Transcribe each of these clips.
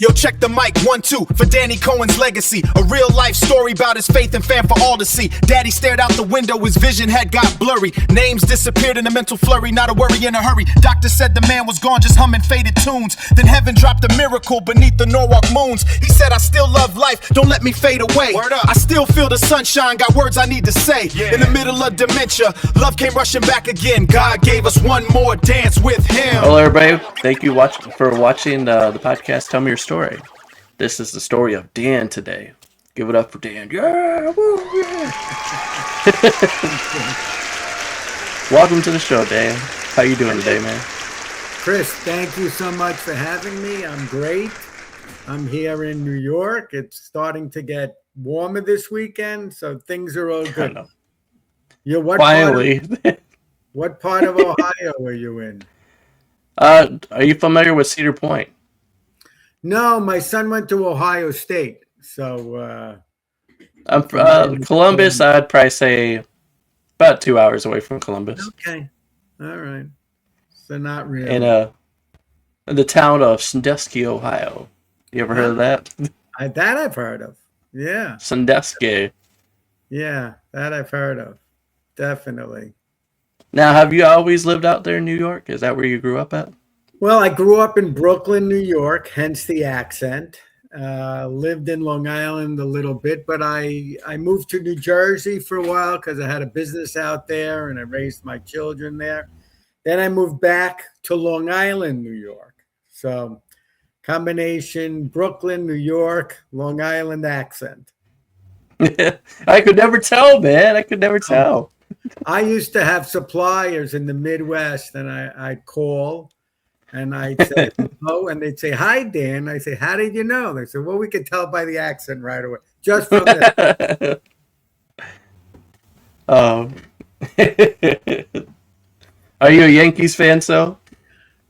Yo, check the mic, 1-2, for Danny Cohen's legacy. A real life story about his faith and fam for all to see. Daddy stared out the window, his vision had got blurry. Names disappeared in a mental flurry, not a worry in a hurry. Doctor said the man was gone, just humming faded tunes. Then heaven dropped a miracle beneath the Norwalk moons. He said, I still love life, don't let me fade away. Word up. I still feel the sunshine, got words I need to say. Yeah. In the middle of dementia, love came rushing back again. God gave us one more dance with him. Hello everybody, thank you for watching the podcast Tell Me Your Story. This is the story of Dan today. Give it up for Dan. Yeah, woo, yeah. Welcome to the show, Dan. How you doing today, man? Chris, thank you so much for having me. I'm great. I'm here in New York. It's starting to get warmer this weekend, so things are all good. You're Finally. What part of Ohio are you in? Are you familiar with Cedar Point? No, my son went to Ohio State, so I'm Columbus. I'd probably say about 2 hours away from Columbus. Okay, all right. So not really. In the town of Sandusky, Ohio. You ever heard of that? That I've heard of. Yeah. Sandusky. Yeah, that I've heard of. Definitely. Now, have you always lived out there in New York? Is that where you grew up at? Well, I grew up in Brooklyn, New York, hence the accent. Lived in Long Island a little bit, but I moved to New Jersey for a while because I had a business out there and I raised my children there. Then I moved back to Long Island, New York. So combination Brooklyn, New York, Long Island accent. I could never tell, man. I could never tell. I used to have suppliers in the Midwest and I'd call. And I'd say, hello, and they'd say, hi, Dan. I say, how did you know? They said, well, we could tell by the accent right away, just from that. Are you a Yankees fan, so?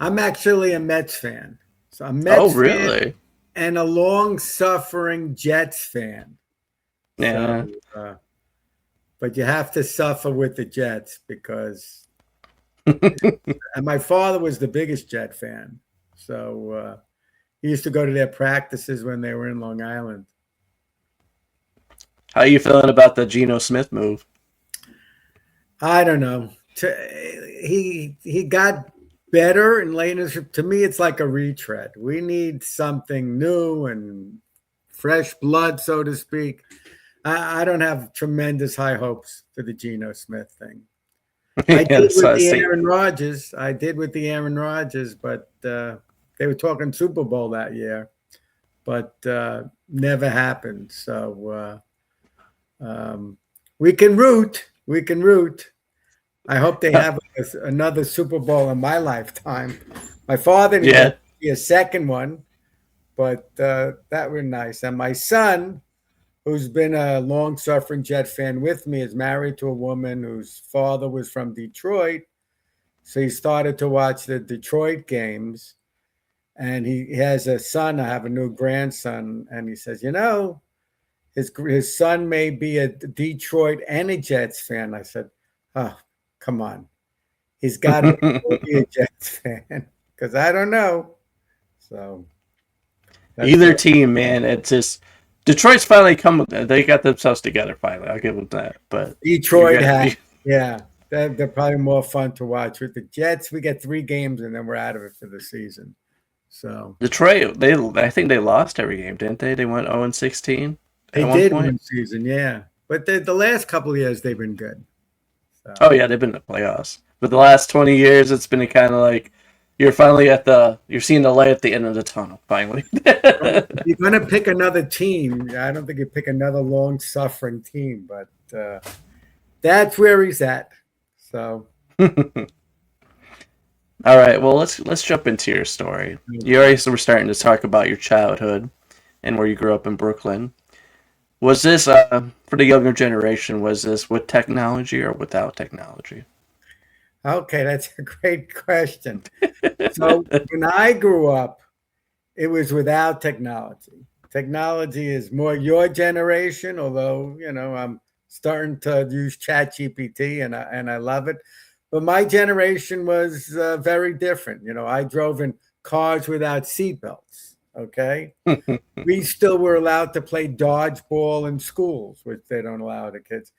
I'm actually a Mets fan. So I'm Mets really? Fan and a long-suffering Jets fan. Yeah. So, but you have to suffer with the Jets because... and my father was the biggest Jet fan. So he used to go to their practices when they were in Long Island. How are you feeling about the Geno Smith move? I don't know. He got better in later. To me, it's like a retread. We need something new and fresh blood, so to speak. I don't have tremendous high hopes for the Geno Smith thing. I did with the Aaron Rodgers. But they were talking Super Bowl that year, but never happened. So we can root. I hope they have another Super Bowl in my lifetime. My father needed to be a second one, but that were nice. And my son, who's been a long-suffering Jet fan with me, is married to a woman whose father was from Detroit. So he started to watch the Detroit games. And he has a son. I have a new grandson. And he says, his son may be a Detroit and a Jets fan. I said, oh, come on. He's got to be a Jets fan because I don't know. So either team, man, it's just... Detroit's finally they got themselves together finally. I'll give them that. But Detroit they're probably more fun to watch. With the Jets, we get 3 games and then we're out of it for the season. So Detroit, I think they lost every game, didn't they? They went 0-16. They did one season, yeah. But the last couple of years they've been good. So. Oh yeah, they've been in the playoffs. But the last 20 years, it's been kind of like you're finally you're seeing the light at the end of the tunnel, finally. You're going to pick another team. I don't think you pick another long-suffering team, but that's where he's at. So. All right, well, let's jump into your story. You already were starting to talk about your childhood and where you grew up in Brooklyn. Was this, for the younger generation, was this with technology or without technology? Okay, that's a great question. So when I grew up, it was without technology. Technology is more your generation, although, I'm starting to use ChatGPT and I love it. But my generation was very different. I drove in cars without seatbelts. Okay. We still were allowed to play dodgeball in schools, which they don't allow the kids.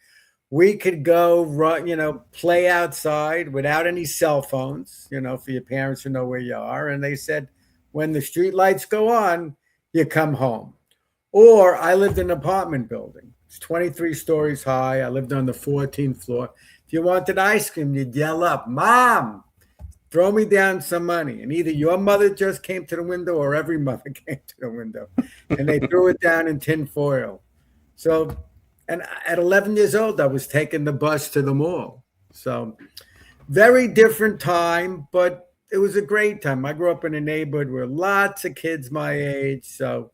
We could go run, play outside without any cell phones, for your parents to know where you are. And they said, when the street lights go on, you come home. Or I lived in an apartment building. It's 23 stories high. I lived on the 14th floor. If you wanted ice cream, you'd yell up, Mom, throw me down some money. And either your mother just came to the window or every mother came to the window. And they threw it down in tin foil. So, and at 11 years old, I was taking the bus to the mall. So very different time, but it was a great time. I grew up in a neighborhood where lots of kids my age. So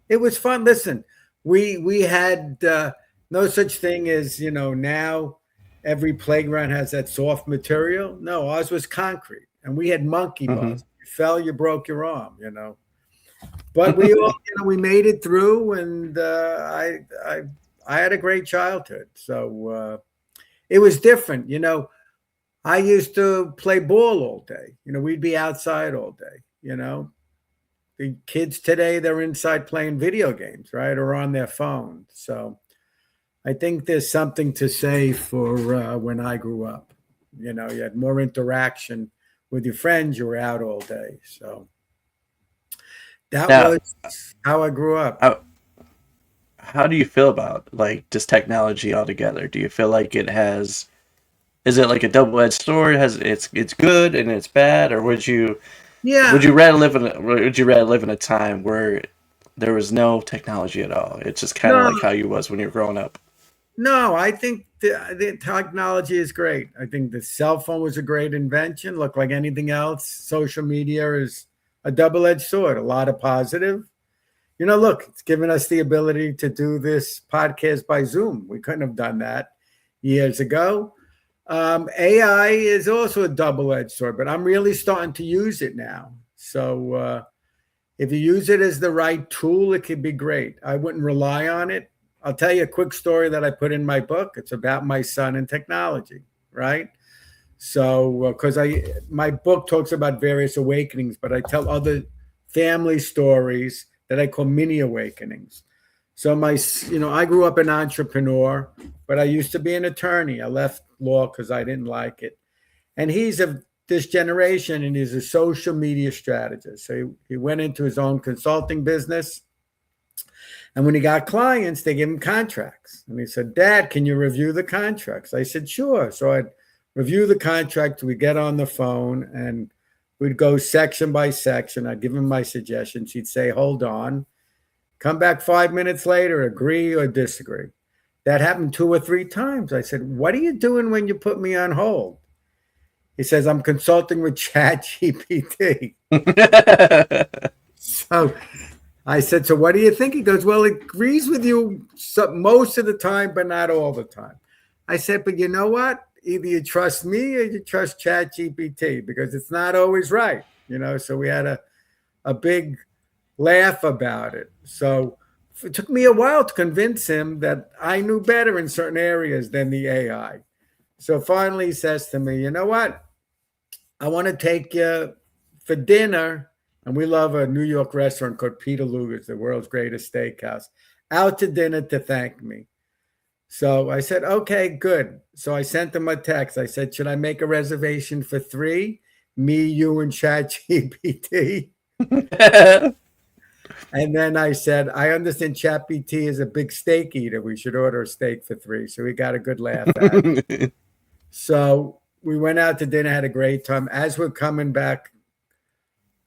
it was fun. Listen, we had no such thing as, now every playground has that soft material. No, ours was concrete. And we had monkey bars. You fell, you broke your arm, But we all, we made it through, and I had a great childhood. So it was different. I used to play ball all day. We'd be outside all day, The kids today, they're inside playing video games, right? Or on their phone. So I think there's something to say for when I grew up. You had more interaction with your friends. You were out all day. So that was how I grew up. How do you feel about just technology altogether? Do you feel like is it like a double-edged sword? It's good and it's bad, or would you rather live in a time where there was no technology at all? It's just kind of like how you was when you were growing up. No, I think the technology is great. I think the cell phone was a great invention. Look, like anything else, social media is a double-edged sword. A lot of positive. Look, it's given us the ability to do this podcast by Zoom. We couldn't have done that years ago. AI is also a double-edged sword, but I'm really starting to use it now. So if you use it as the right tool, it can be great. I wouldn't rely on it. I'll tell you a quick story that I put in my book. It's about my son and technology, right? So because my book talks about various awakenings, but I tell other family stories that I call mini awakenings. So I grew up an entrepreneur, but I used to be an attorney. I left law because I didn't like it. And he's of this generation, and he's a social media strategist. So he went into his own consulting business. And when he got clients, they give him contracts. And he said, Dad, can you review the contracts? I said, sure. So I'd review the contract. We'd get on the phone and we'd go section by section. I'd give him my suggestions. He'd say, hold on. Come back 5 minutes later, agree or disagree. That happened 2 or 3 times. I said, what are you doing when you put me on hold? He says, I'm consulting with ChatGPT. So I said, so what do you think? He goes, well, it agrees with you most of the time, but not all the time. I said, but you know what? Either you trust me or you trust ChatGPT, because it's not always right. So we had a big laugh about it. So it took me a while to convince him that I knew better in certain areas than the AI. So finally he says to me, you know what? I want to take you for dinner. And we love a New York restaurant called Peter Luger's, the world's greatest steakhouse, out to dinner to thank me. So I said, okay, good. So I sent him a text. I said, should I make a reservation for 3? Me, you, and ChatGPT? And then I said, I understand ChatGPT is a big steak eater. We should order a steak for 3. So we got a good laugh at it. So we went out to dinner, had a great time. As we're coming back,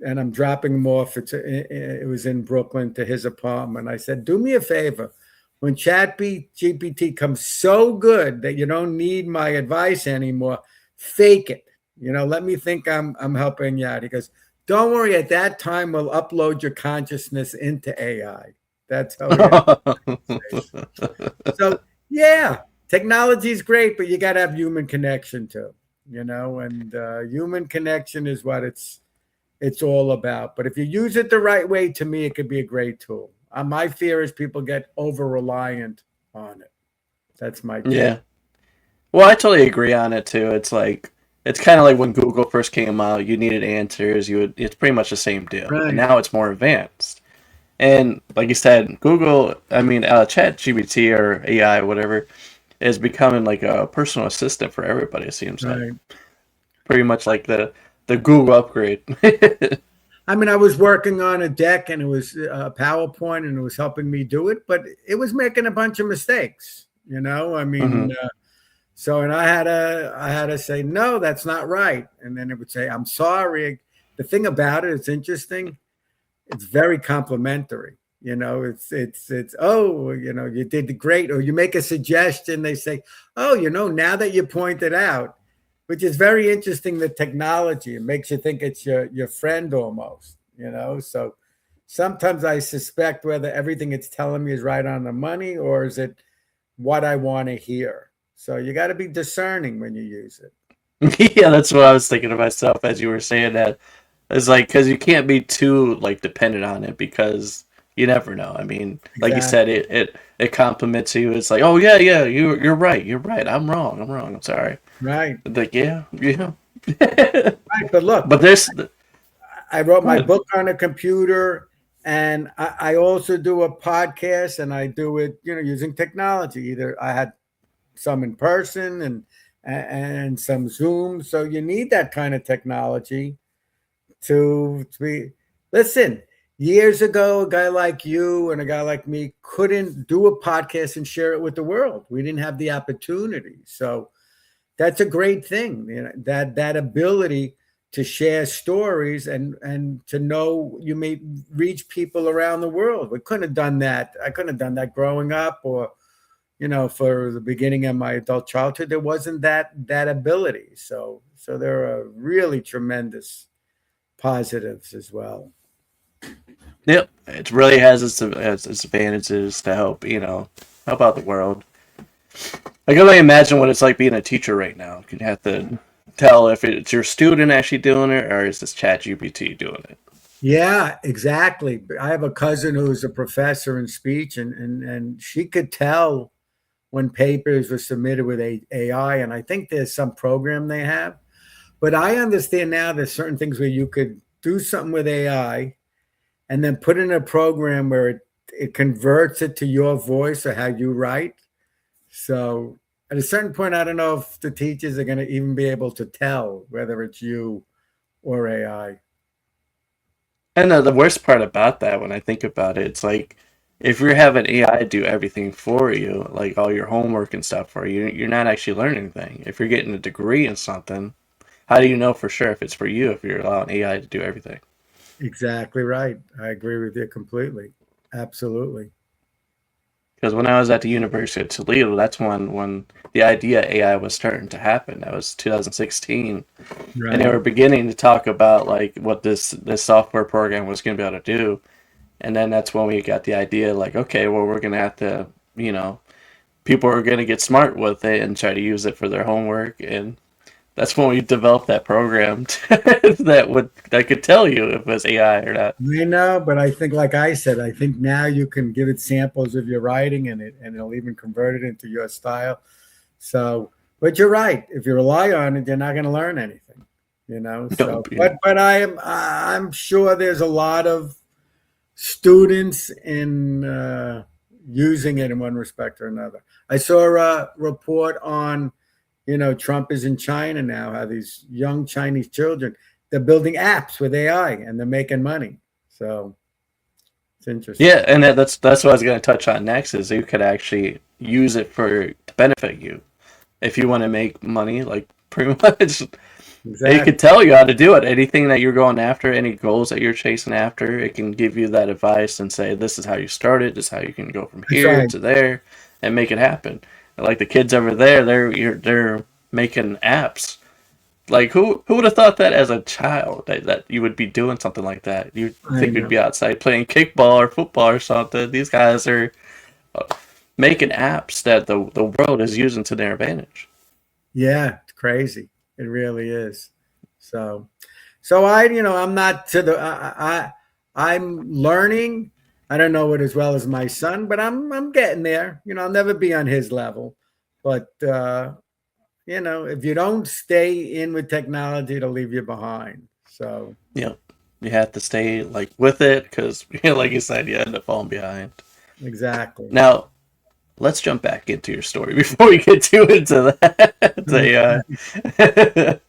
and I'm dropping him off, it was in Brooklyn, to his apartment. I said, do me a favor. When ChatGPT comes so good that you don't need my advice anymore, fake it. Let me think I'm helping you out. He goes, don't worry. At that time, we'll upload your consciousness into AI. That's how So, yeah, technology is great, but you got to have human connection too, and human connection is what it's all about. But if you use it the right way, to me, it could be a great tool. My fear is people get over-reliant on it. That's my take. Yeah. Well, I totally agree on it too. It's kind of like when Google first came out, you needed answers. It's pretty much the same deal. Right. And now it's more advanced. And like you said, Google, I mean, Chat GBT or AI, whatever, is becoming like a personal assistant for everybody. It seems like Right. pretty much like the Google upgrade. I mean, I was working on a deck and it was a PowerPoint and it was helping me do it, but it was making a bunch of mistakes. I Hmm. mean, so and I had to say no, that's not right, and then it would say I'm sorry. The thing about it, it's interesting. It's very complimentary. It's oh, you did great, or you make a suggestion. They say, oh, now that you pointed out, which is very interesting. The technology, it makes you think it's your friend almost. So sometimes I suspect whether everything it's telling me is right on the money or is it what I want to hear. So you got to be discerning when you use it. Yeah, that's what I was thinking to myself as you were saying that. It's like because you can't be too like dependent on it because you never know. I mean, like you said, Exactly. it compliments you. It's like, oh yeah, yeah, you're right, you're right. I'm wrong, I'm wrong. I'm sorry. Right. Like yeah, yeah. Right. But look, But there's I wrote go my ahead. book on a computer, and I also do a podcast, and I do it, using technology. Either I had some in person and some Zoom. So you need that kind of technology to be. Listen, years ago, a guy like you and a guy like me couldn't do a podcast and share it with the world. We didn't have the opportunity. So that's a great thing, that ability to share stories and to know you may reach people around the world. We couldn't have done that. I couldn't have done that growing up, or for the beginning of my adult childhood. There wasn't that ability. So there are really tremendous positives as well. Yep, it really has its advantages to help help out the world. I can only imagine what it's like being a teacher right now. You have to tell if it's your student actually doing it or is this Chat GPT doing it. Yeah, exactly. I have a cousin who's a professor in speech, and she could tell when papers were submitted with AI. And I think there's some program they have. But I understand now there's certain things where you could do something with AI and then put in a program where it converts it to your voice or how you write. So at a certain point, I don't know if the teachers are going to even be able to tell whether it's you or AI. And the worst part about that, when I think about it, it's like if you're having AI do everything for you, like all your homework and stuff for you, you're not actually learning anything. If you're getting a degree in something, how do you know for sure if it's for you if you're allowing AI to do everything? Exactly right. I agree with you completely. Absolutely. Because when I was at the University of Toledo, that's when the idea AI was starting to happen. That was 2016, and they Right. were beginning to talk about like what this software program was going to be able to do. And then that's when we got the idea, like, okay, well, we're going to have to, people are going to get smart with it and try to use it for their homework, and that's when we developed that program that could tell you if it was AI or not. I know, but I think, like I said, I think now you can give it samples of your writing and it'll even convert it into your style. So, but you're right. If you rely on it, you're not going to learn anything, No, So, but I'm sure there's a lot of students in using it in one respect or another. I saw a report on, Trump is in China now, how these young Chinese children, they're building apps with AI and they're making money. So it's interesting. yeah, and that's what I was going to touch on next is you could actually use it for to benefit you if you want to make money, like pretty much. It Exactly. could tell you how to do it. Anything that you're going after, any goals that you're chasing after, it can give you that advice and say, "This is how you start it. This is how you can go from That's here right. to there, and make it happen." Like the kids over there, they're making apps. Like who would have thought that as a child that you would be doing something like that? You'd I think you'd know. be outside playing kickball or football or something. These guys are making apps that the world is using to their advantage. Yeah, it's crazy. It really is. So, so I'm not to the, I'm learning. I don't know it as well as my son, but I'm getting there. I'll never be on his level, but if you don't stay in with technology, it'll leave you behind. So, Yeah. you have to stay like with it because, like you said, you end up falling behind. Exactly. Now, let's jump back into your story before we get too into that.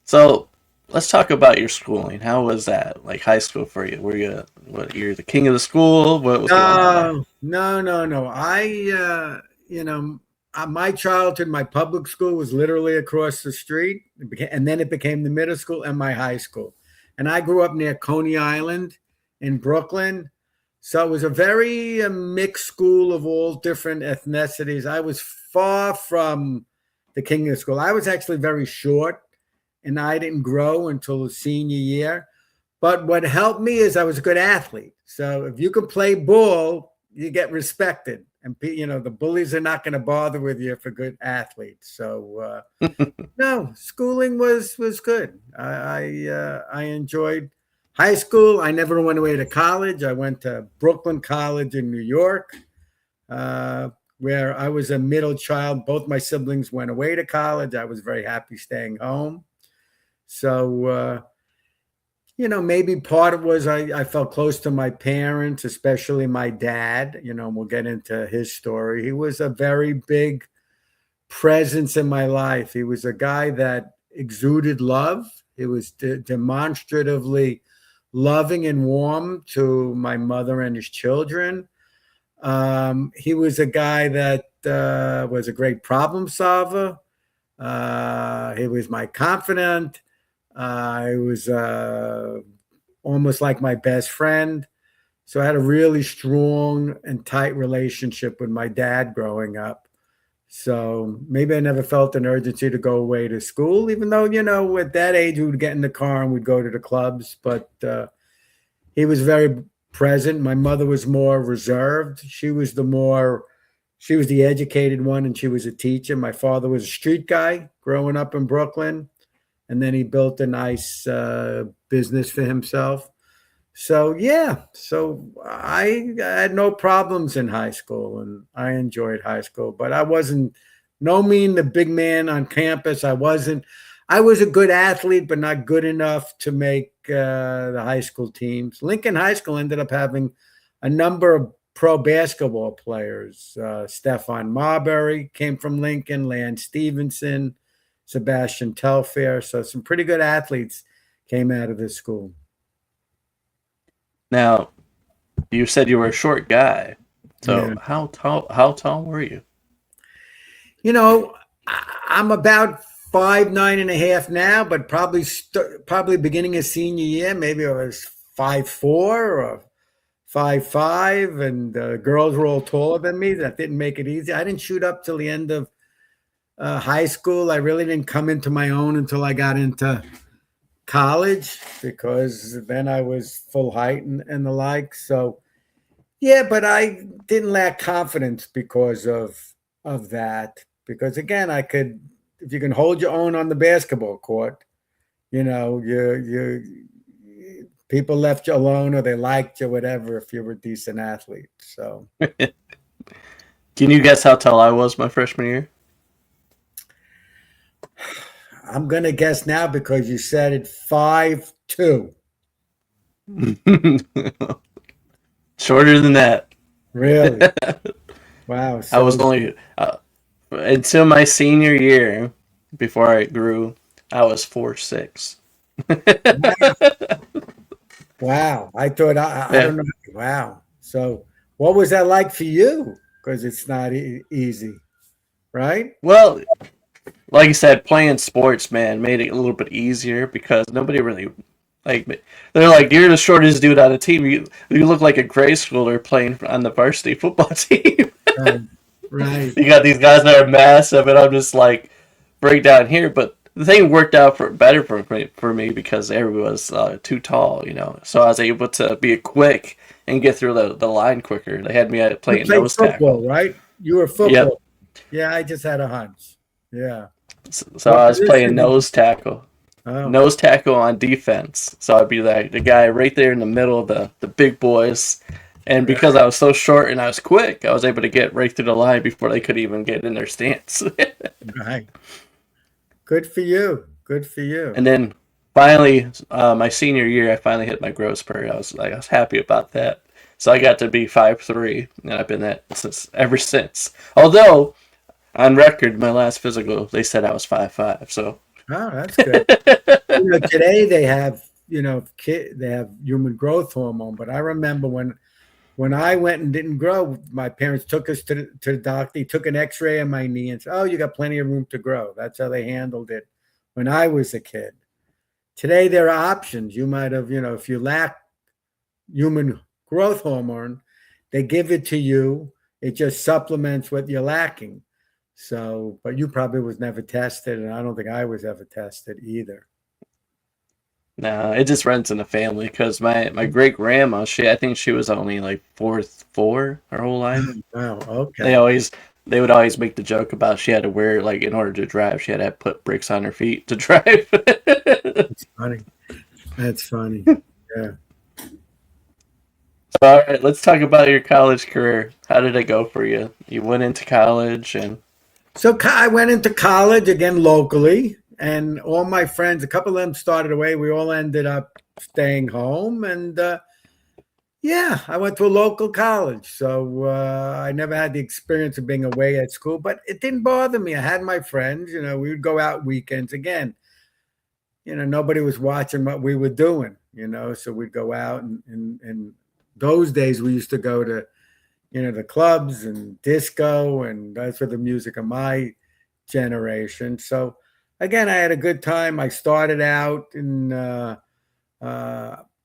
So, let's talk about your schooling. How was that? Like high school for you? Were you you're the king of the school? What was going on there? No. My childhood, my public school was literally across the street, and then it became the middle school and my high school. And I grew up near Coney Island in Brooklyn. So it was a very mixed school of all different ethnicities. I was far from the king of the school. I was actually very short, and I didn't grow until the senior year. But what helped me is I was a good athlete. So if you can play ball, you get respected, and the bullies are not going to bother with you if you're a good athlete. So no, schooling was good. I enjoyed high school. I never went away to college. I went to Brooklyn College in New York, where I was a middle child. Both my siblings went away to college. I was very happy staying home. So maybe part of it was I felt close to my parents, especially my dad. We'll get into his story. He was a very big presence in my life. He was a guy that exuded love. He was demonstratively loving and warm to my mother and his children. He was a guy that was a great problem solver. He was my confidant. He was almost like my best friend. So I had a really strong and tight relationship with my dad growing up. So maybe I never felt an urgency to go away to school, even though, at that age, we would get in the car and we'd go to the clubs. But he was very present. My mother was more reserved. She was the educated one, and she was a teacher. My father was a street guy growing up in Brooklyn. And then he built a nice business for himself. So, yeah. So I had no problems in high school, and I enjoyed high school. But I wasn't, no mean the big man on campus. I was a good athlete, but not good enough to make the high school teams. Lincoln High School ended up having a number of pro basketball players. Stephon Marbury came from Lincoln, Lance Stevenson, Sebastian Telfair. So some pretty good athletes came out of this school. Now, you said you were a short guy. So Yeah. how tall were you? I'm about 5'9.5" now, but probably beginning of senior year, maybe I was 5'4" or 5'5", and girls were all taller than me. That didn't make it easy. I didn't shoot up till the end of high school. I really didn't come into my own until I got into college, because then I was full height and the like. So yeah, but I didn't lack confidence because of that. Because again, if you can hold your own on the basketball court, you people left you alone, or they liked you, whatever, if you were a decent athlete. So Can you guess how tall I was my freshman year? I'm gonna guess now because you said it, 5'2". Shorter than that. Really? Wow. I was only until my senior year, before I grew, I was 4'6". Wow. I thought, I Yeah. don't know. Wow. So what was that like for you? Because it's not easy, right? Well, like you said, playing sports, man, made it a little bit easier because nobody really like. They're like, you're the shortest dude on the team. You look like a grade schooler playing on the varsity football team. Right. You got these guys that are massive, and I'm just like break down here. But the thing worked out better for me because everyone was too tall, So I was able to be quick and get through the line quicker. They had me You playing played nose football, tackle. right? You were football. Yep. Yeah, I just had a hunch. Yeah. So What I was playing position did nose tackle. Oh, Nose tackle on defense. So I'd be like the guy right there in the middle of the big boys. And because I was so short and I was quick, I was able to get right through the line before they could even get in their stance. right. Good for you. Good for you. And then finally, my senior year, I finally hit my growth spurt. I was happy about that. So I got to be 5'3", and I've been that since ever since. Although on record, my last physical, they said I was 5'5". So Oh, that's good. Today they have, they have human growth hormone. But I remember when I went and didn't grow, my parents took us to the doctor. He took an X-ray of my knee and said, "Oh, you got plenty of room to grow." That's how they handled it when I was a kid. Today there are options. You might have, if you lack human growth hormone, they give it to you. It just supplements what you're lacking. So, but you probably was never tested, and I don't think I was ever tested either. no, it just runs in the family because my great grandma, I think she was only like 4'4" her whole life. Wow. They Okay. always they would always make the joke about she had to wear, like, in order to drive, she had to put bricks on her feet to drive. That's funny. That's funny. Yeah. All right, let's talk about your college career. How did it go for you? You went into college and So I went into college again locally, and all my friends, a couple of them started away. We all ended up staying home, and yeah, I went to a local college. So I never had the experience of being away at school, but it didn't bother me. I had my friends. We would go out weekends again. Nobody was watching what we were doing. So we'd go out, and those days we used to go to the clubs and disco, and that's for the music of my generation. So again, I had a good time. I started out in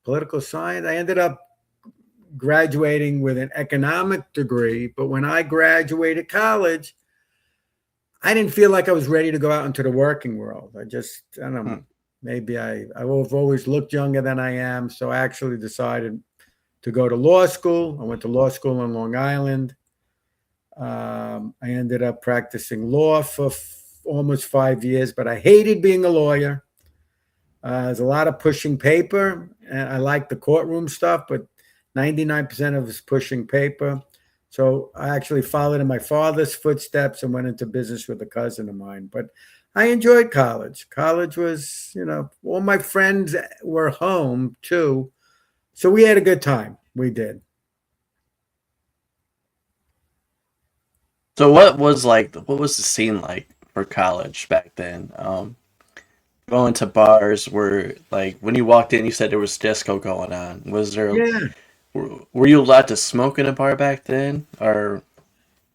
political science. I ended up graduating with an economic degree, but when I graduated college, I didn't feel like I was ready to go out into the working world. I don't know, maybe I've always looked younger than I am, so I actually decided to go to law school. I went to law school in Long Island. I ended up practicing law for almost 5 years, but I hated being a lawyer. There's a lot of pushing paper, and I like the courtroom stuff, but 99% of it's pushing paper. So I actually followed in my father's footsteps and went into business with a cousin of mine. But I enjoyed college. College was, all my friends were home too. So we had a good time. We did. so what was the scene like for college back then? Going to bars where, like, when you walked in, you said there was disco going on. Yeah. Were you allowed to smoke in a bar back then, or?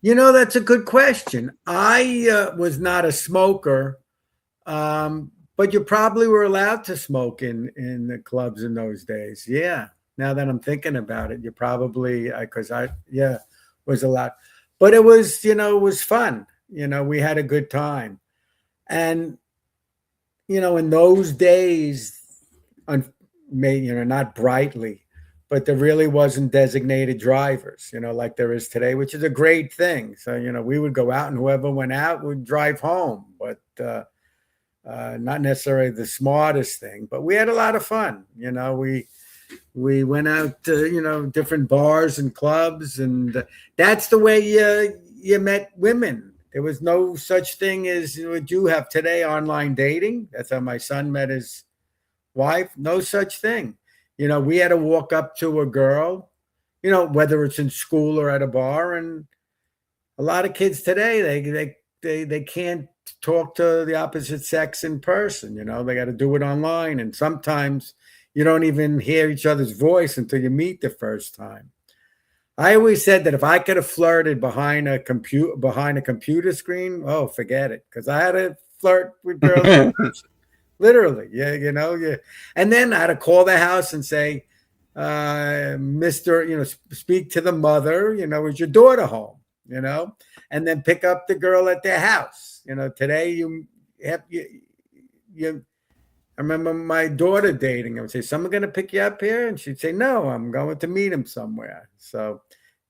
That's a good question. I was not a smoker, but you probably were allowed to smoke in the clubs in those days. Yeah. Now that I'm thinking about it, you probably, because was allowed. But it was, it was fun. We had a good time. And, in those days, not brightly, but there really wasn't designated drivers, like there is today, which is a great thing. So, we would go out, and whoever went out would drive home, but not necessarily the smartest thing. But we had a lot of fun. We went out to, different bars and clubs, and that's the way you met women. There was no such thing as what you have today, online dating. That's how my son met his wife. No such thing. We had to walk up to a girl, whether it's in school or at a bar. And a lot of kids today, they can't talk to the opposite sex in person. They got to do it online. And sometimes you don't even hear each other's voice until you meet the first time. I always said that if I could have flirted behind a computer screen, oh, forget it. Because I had to flirt with girls. Literally, yeah, yeah. And then I had to call the house and say, Mr., speak to the mother, is your daughter home, and then pick up the girl at their house. Today I remember my daughter dating. I would say, someone going to pick you up here? And she'd say, no, I'm going to meet him somewhere. So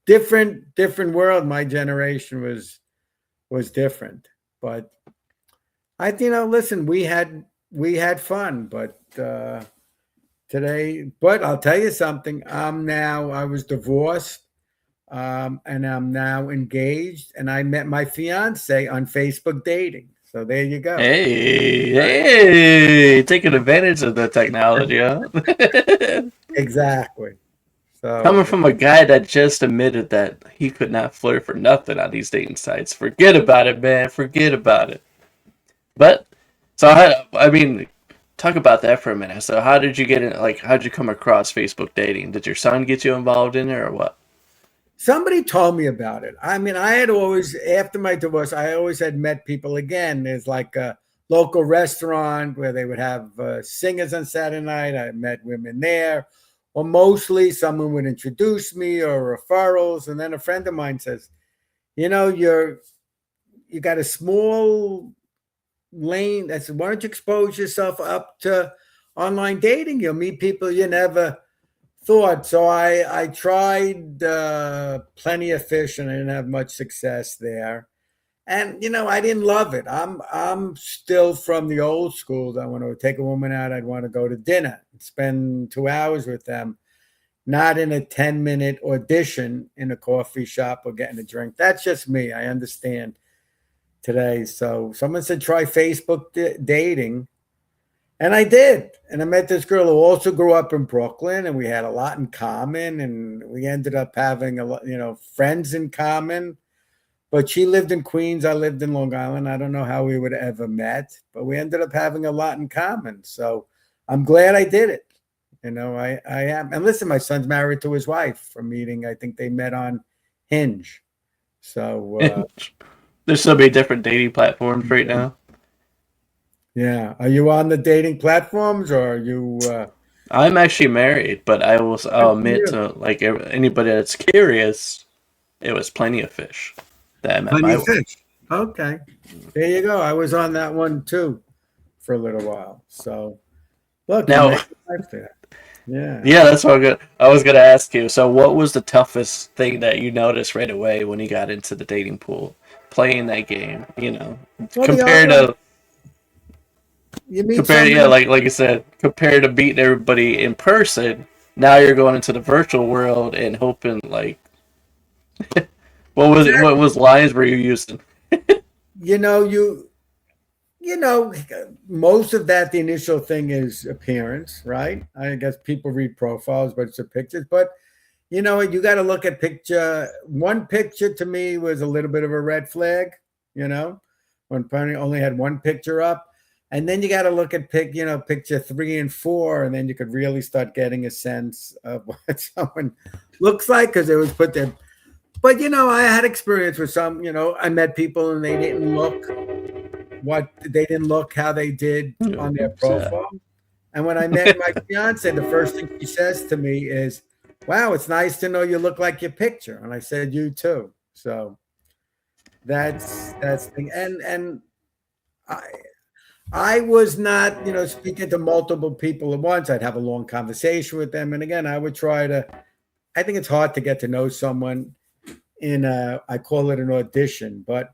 different world. My generation was different, but listen, we had fun, but today, but I'll tell you something. I was divorced, and I'm now engaged, and I met my fiance on Facebook dating. So there you go. Hey, taking advantage of the technology, huh? Exactly. Coming So from a guy that just admitted that he could not flirt for nothing on these dating sites. Forget about it, man. Forget about it. But so I mean, talk about that for a minute. So how did you get in? Like, how did you come across Facebook dating? Did your son get you involved in it, or what? somebody told me about it. I mean, I had always, after my divorce, I always had met people again. There's like a local restaurant where they would have singers on Saturday night. I met women there, or mostly someone would introduce me or referrals. And then a friend of mine says, you know, you got a small lane. That's why don't you expose yourself up to online dating? You'll meet people you never thought. So I tried Plenty of Fish, and I didn't have much success there. And I didn't love it. I'm still from the old school that when I would take a woman out, I'd want to go to dinner and spend 2 hours with them, not in a 10-minute audition in a coffee shop or getting a drink. That's just me. I understand today. So someone said try Facebook dating. And I did. And I met this girl who also grew up in Brooklyn, and we had a lot in common. And we ended up having a lot, friends in common. But she lived in Queens. I lived in Long Island. I don't know how we would have ever met, but we ended up having a lot in common. So I'm glad I did it. I am. And listen, my son's married to his wife from meeting. I think they met on Hinge. So There's so many different dating platforms right now. yeah. Are you on the dating platforms, or are you I'm actually married, but I'll admit to like anybody that's curious, it was Plenty of Fish that I met Plenty my of wife. Fish? Okay. There you go. I was on that one too for a little while. So look, you Now, make your life there. Yeah. yeah, that's what I was gonna ask you. So, what was the toughest thing that you noticed right away when you got into the dating pool, playing that game? Well, the Compared odds to you meet compared, yeah, somebody. like you said, compared to meeting everybody in person. Now you're going into the virtual world and hoping like, what was lines were you using? You know, most of that, the initial thing is appearance, right? I guess people read profiles, but it's a pictures. But you got to look at picture. One picture to me was a little bit of a red flag, when Pony only had one picture up. And then you got to look at picture 3 and 4, and then you could really start getting a sense of what someone looks like because it was put there. But I had experience with some. I met people and they didn't look how they did on their So, profile. And when I met my fiance, the first thing she says to me is, "Wow, it's nice to know you look like your picture." And I said, "You too." So that's the thing. And I I was not, speaking to multiple people at once. I'd have a long conversation with them. And again, I would try to, I think it's hard to get to know someone I call it an audition. But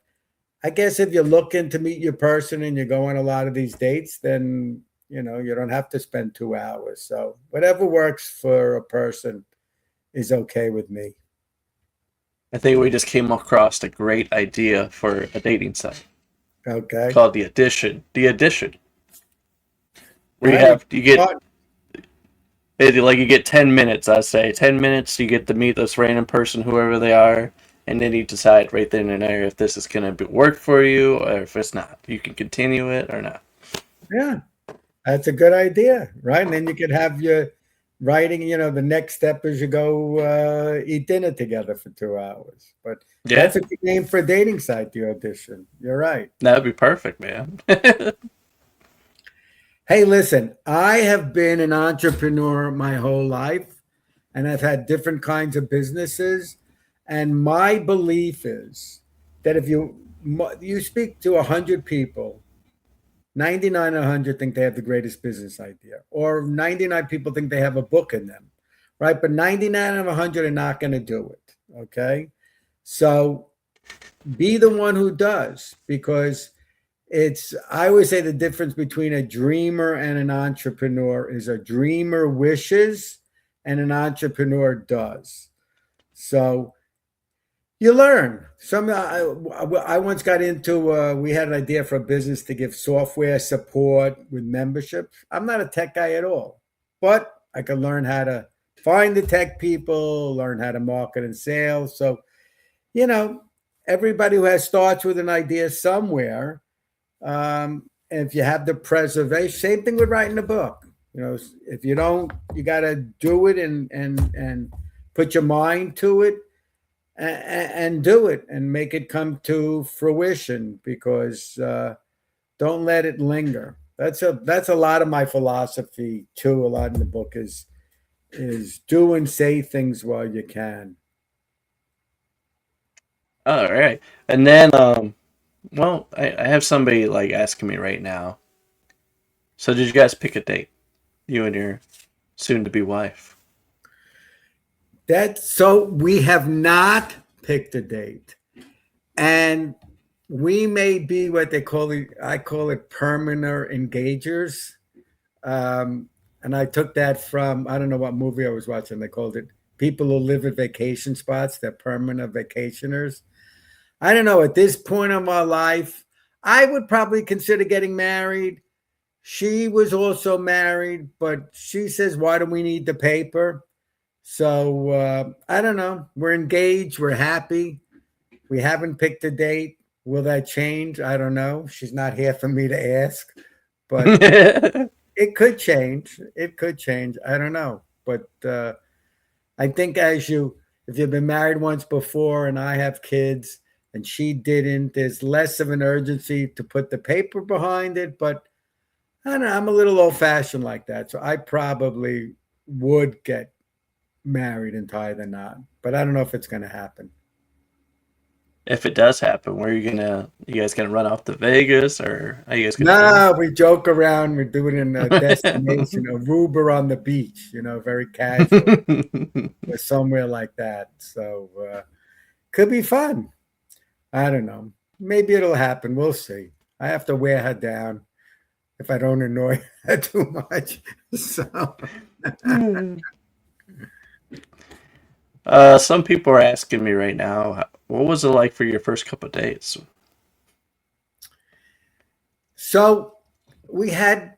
I guess if you're looking to meet your person and you go on a lot of these dates, then, you don't have to spend 2 hours. So whatever works for a person is okay with me. I think we just came across a great idea for a dating site Okay. called the Addition. The Addition, All where right. you get like you get 10 minutes. I say 10 minutes. You get to meet this random person, whoever they are, and then you decide right then and there if this is gonna work for you or if it's not. You can continue it or not. Yeah. That's a good idea, right? And then you could have your writing, the next step is you go eat dinner together for 2 hours. But Yeah, that's a good name for a dating site, the audition. You're right. that'd be perfect, man. Hey, listen, I have been an entrepreneur my whole life, and I've had different kinds of businesses. And my belief is that if you speak to 100 people, 99 and 100 think they have the greatest business idea, or 99 people think they have a book in them, right? But 99 of 100 are not going to do it. Okay. So be the one who does, because I always say the difference between a dreamer and an entrepreneur is a dreamer wishes and an entrepreneur does. So, You learn. I once got into. We had an idea for a business to give software support with memberships. I'm not a tech guy at all, but I could learn how to find the tech people, learn how to market and sales. So, you know, everybody who has starts with an idea somewhere. And if you have the preservation, same thing with writing a book. If you don't, you got to do it and put your mind to it and do it and make it come to fruition, because don't let it linger. That's a lot of my philosophy too. A lot in the book is do and say things while you can. All right. And then, well, I have somebody like asking me right now. So did you guys pick a date? You and your soon-to-be wife? So we have not picked a date, and we may be what they call it. I call it permanent engagers. And I took that from, I don't know what movie I was watching. They called it people who live at vacation spots. They're permanent vacationers. I don't know. At this point of my life, I would probably consider getting married. She was also married, but she says, why do we need the paper? So I don't know. We're engaged. We're happy. We haven't picked a date. Will that change? I don't know. She's not here for me to ask, but it could change. It could change. I don't know. But I think if you've been married once before and I have kids and she didn't, there's less of an urgency to put the paper behind it. But I don't know. I'm a little old fashioned like that. So I probably would get married and tie the knot, but I don't know if it's going to happen. If it does happen, where are you guys gonna run off to Vegas, or are you guys gonna No, we joke around. We do it in a destination, Aruba on the beach, very casual, or somewhere like that. So could be fun. I don't know. Maybe it'll happen. We'll see. I have to wear her down if I don't annoy her too much. So some people are asking me right now, what was it like for your first couple of dates? So we had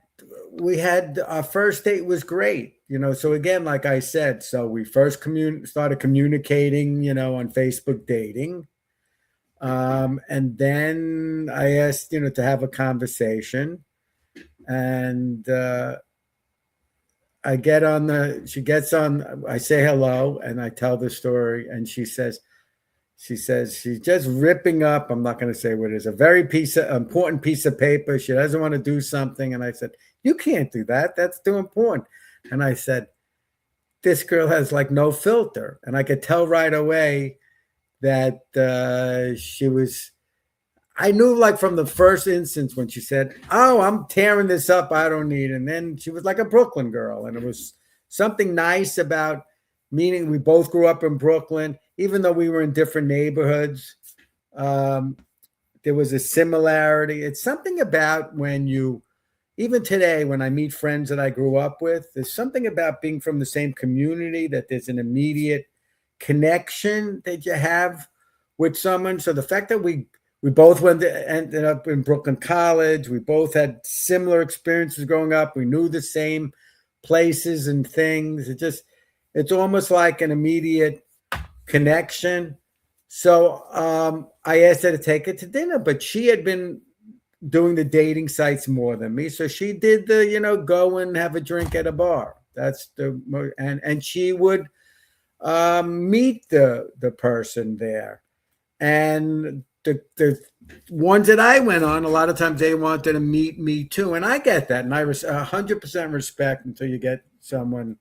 our first date was great, So again, like I said, so we first started communicating, on Facebook dating, and then I asked, to have a conversation, and she gets on. I say hello, and I tell the story, and she says she's just ripping up. I'm not going to say what it is. A very important piece of paper. She doesn't want to do something. And I said, you can't do that. That's too important. And I said, this girl has like no filter. And I could tell right away that I knew like from the first instance when she said, oh, I'm tearing this up. I don't need it. And then she was like a Brooklyn girl. And it was something nice about meaning we both grew up in Brooklyn. Even though we were in different neighborhoods, there was a similarity. It's something about even today, when I meet friends that I grew up with, there's something about being from the same community that there's an immediate connection that you have with someone. So the fact that we both ended up in Brooklyn College, we both had similar experiences growing up. We knew the same places and things. It's almost like an immediate connection. So I asked her to take it to dinner, but she had been doing the dating sites more than me. So she did the, go and have a drink at a bar. And she would meet the person there. And the ones that I went on, a lot of times they wanted to meet me too. And I get that. And I 100% respect until you get someone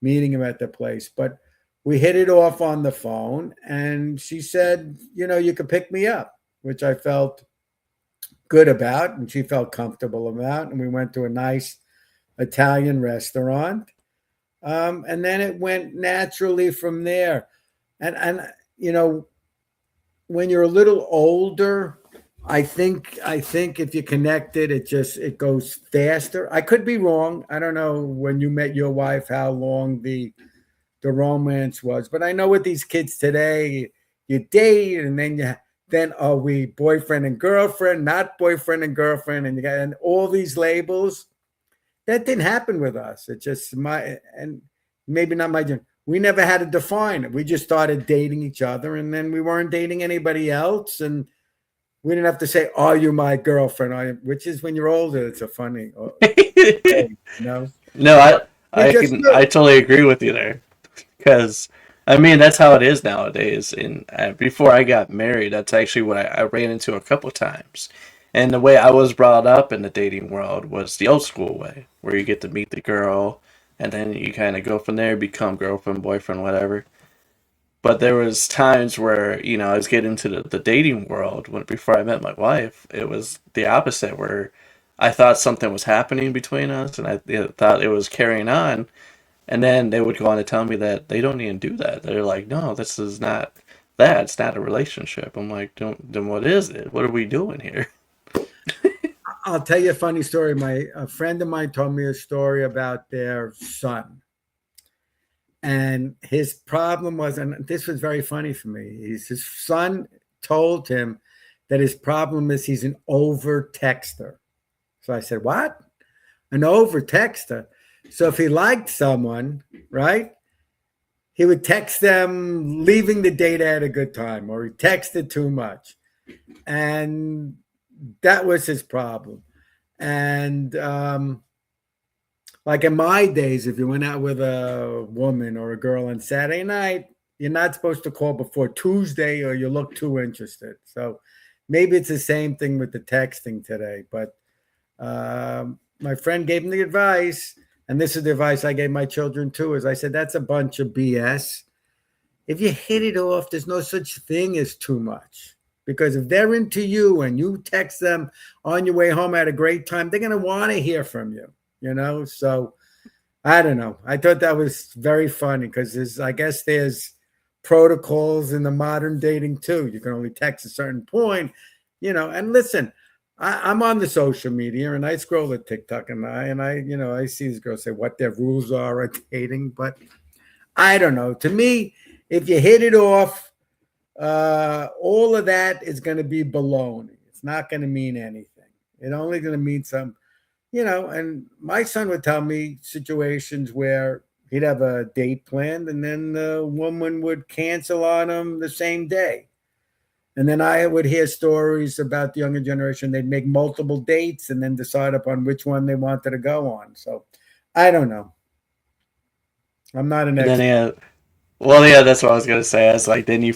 meeting him at the place. But we hit it off on the phone, and she said, you could pick me up, which I felt good about, and she felt comfortable about. And we went to a nice Italian restaurant. And then it went naturally from there. And when you're a little older, I think if you connected, it goes faster. I could be wrong. I don't know when you met your wife how long the romance was, but I know with these kids today, you date, and then are we boyfriend and girlfriend, not boyfriend and girlfriend, and you got and all these labels. That didn't happen with us. It just and maybe not my. We never had to define it. We just started dating each other, and then we weren't dating anybody else, and we didn't have to say, "Are you my girlfriend?" Which is when you're older, it's a funny, you know. No, We just I knew. totally agree with you there, because I mean that's how it is nowadays. And before I got married, that's actually what I ran into a couple times. And the way I was brought up in the dating world was the old school way, where you get to meet the girl, and then you kind of go from there, become girlfriend, boyfriend, whatever. But there was times where, I was getting into the dating world before I met my wife. It was the opposite, where I thought something was happening between us, and I thought it was carrying on. And then they would go on to tell me that they don't even do that. They're like, no, this is not that. It's not a relationship. I'm like, then what is it? What are we doing here? I'll tell you a funny story. A friend of mine told me a story about their son. And his problem was, and this was very funny for me, his son told him that his problem is he's an over texter. So I said, what? An over texter? So if he liked someone, right, he would text them leaving the date at a good time, or he texted too much. And that was his problem. And like in my days, if you went out with a woman or a girl on Saturday night, you're not supposed to call before Tuesday or you look too interested. So maybe it's the same thing with the texting today. But my friend gave me the advice, and this is the advice I gave my children too, is I said, that's a bunch of BS. If you hit it off, there's no such thing as too much. Because if they're into you and you text them on your way home at a great time, they're going to want to hear from you. So I don't know. I thought that was very funny because I guess there's protocols in the modern dating too. You can only text a certain point, and listen, I'm on the social media and I scroll at TikTok and I see these girls say what their rules are at dating, but I don't know. To me, if you hit it off, all of that is going to be baloney. It's not going to mean anything. It's only going to mean some. And my son would tell me situations where he'd have a date planned and then the woman would cancel on him the same day. And then I would hear stories about the younger generation. They'd make multiple dates and then decide upon which one they wanted to go on. So I don't know. I'm not an And then expert. well, yeah, that's what I was gonna say. I was like, then you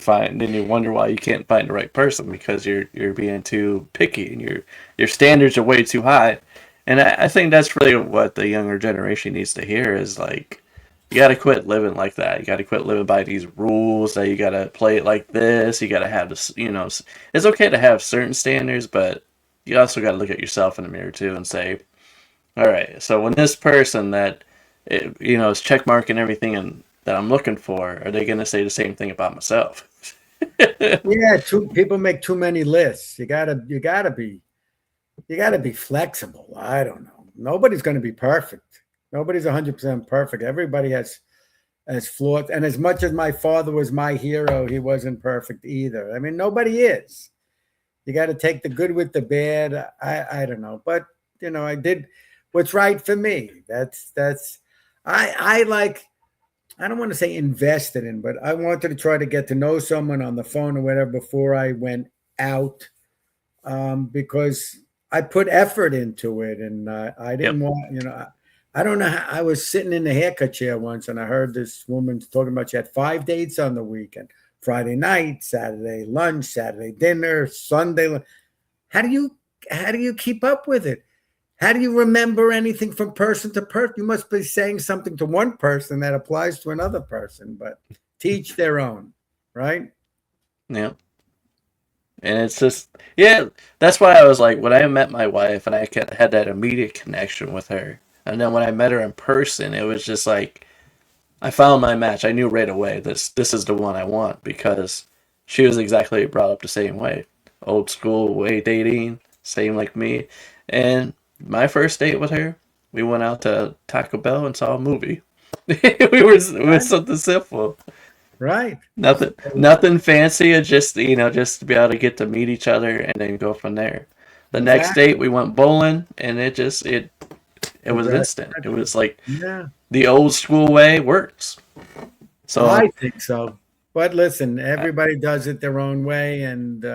wonder why you can't find the right person because you're being too picky and your standards are way too high. And I think that's really what the younger generation needs to hear is like, you got to quit living like that. You got to quit living by these rules that you got to play it like this. You got to have this, it's okay to have certain standards, but you also got to look at yourself in the mirror too and say, all right, so when this person that, is check marking everything and that I'm looking for, are they going to say the same thing about myself? Yeah, people make too many lists. You gotta be flexible. I don't know. Nobody's going to be perfect. Nobody's 100% perfect. Everybody has flaws. And as much as my father was my hero, he wasn't perfect either. I mean, nobody is. You got to take the good with the bad. I don't know, but I did what's right for me. I like. I don't want to say invested in, but I wanted to try to get to know someone on the phone or whatever before I went out, because I put effort into it, and I Yep. didn't want, I don't know how, I was sitting in the haircut chair once, and I heard this woman talking about she had 5 dates on the weekend: Friday night, Saturday lunch, Saturday dinner, Sunday. How do you keep up with it? How do you remember anything from person to person? You must be saying something to one person that applies to another person, but teach their own, right? Yep. And it's just, yeah, that's why I was like, when I met my wife and had that immediate connection with her. And then when I met her in person, it was just like, I found my match. I knew right away this is the one I want because she was exactly brought up the same way. Old school way dating, same like me. And my first date with her, we went out to Taco Bell and saw a movie. It was something simple. Right. Nothing fancy. Just just to be able to get to meet each other and then go from there. The next Exactly. date we went bowling, and it was Right. instant. It was like Yeah, the old school way works. I So think so. But listen, everybody does it their own way, and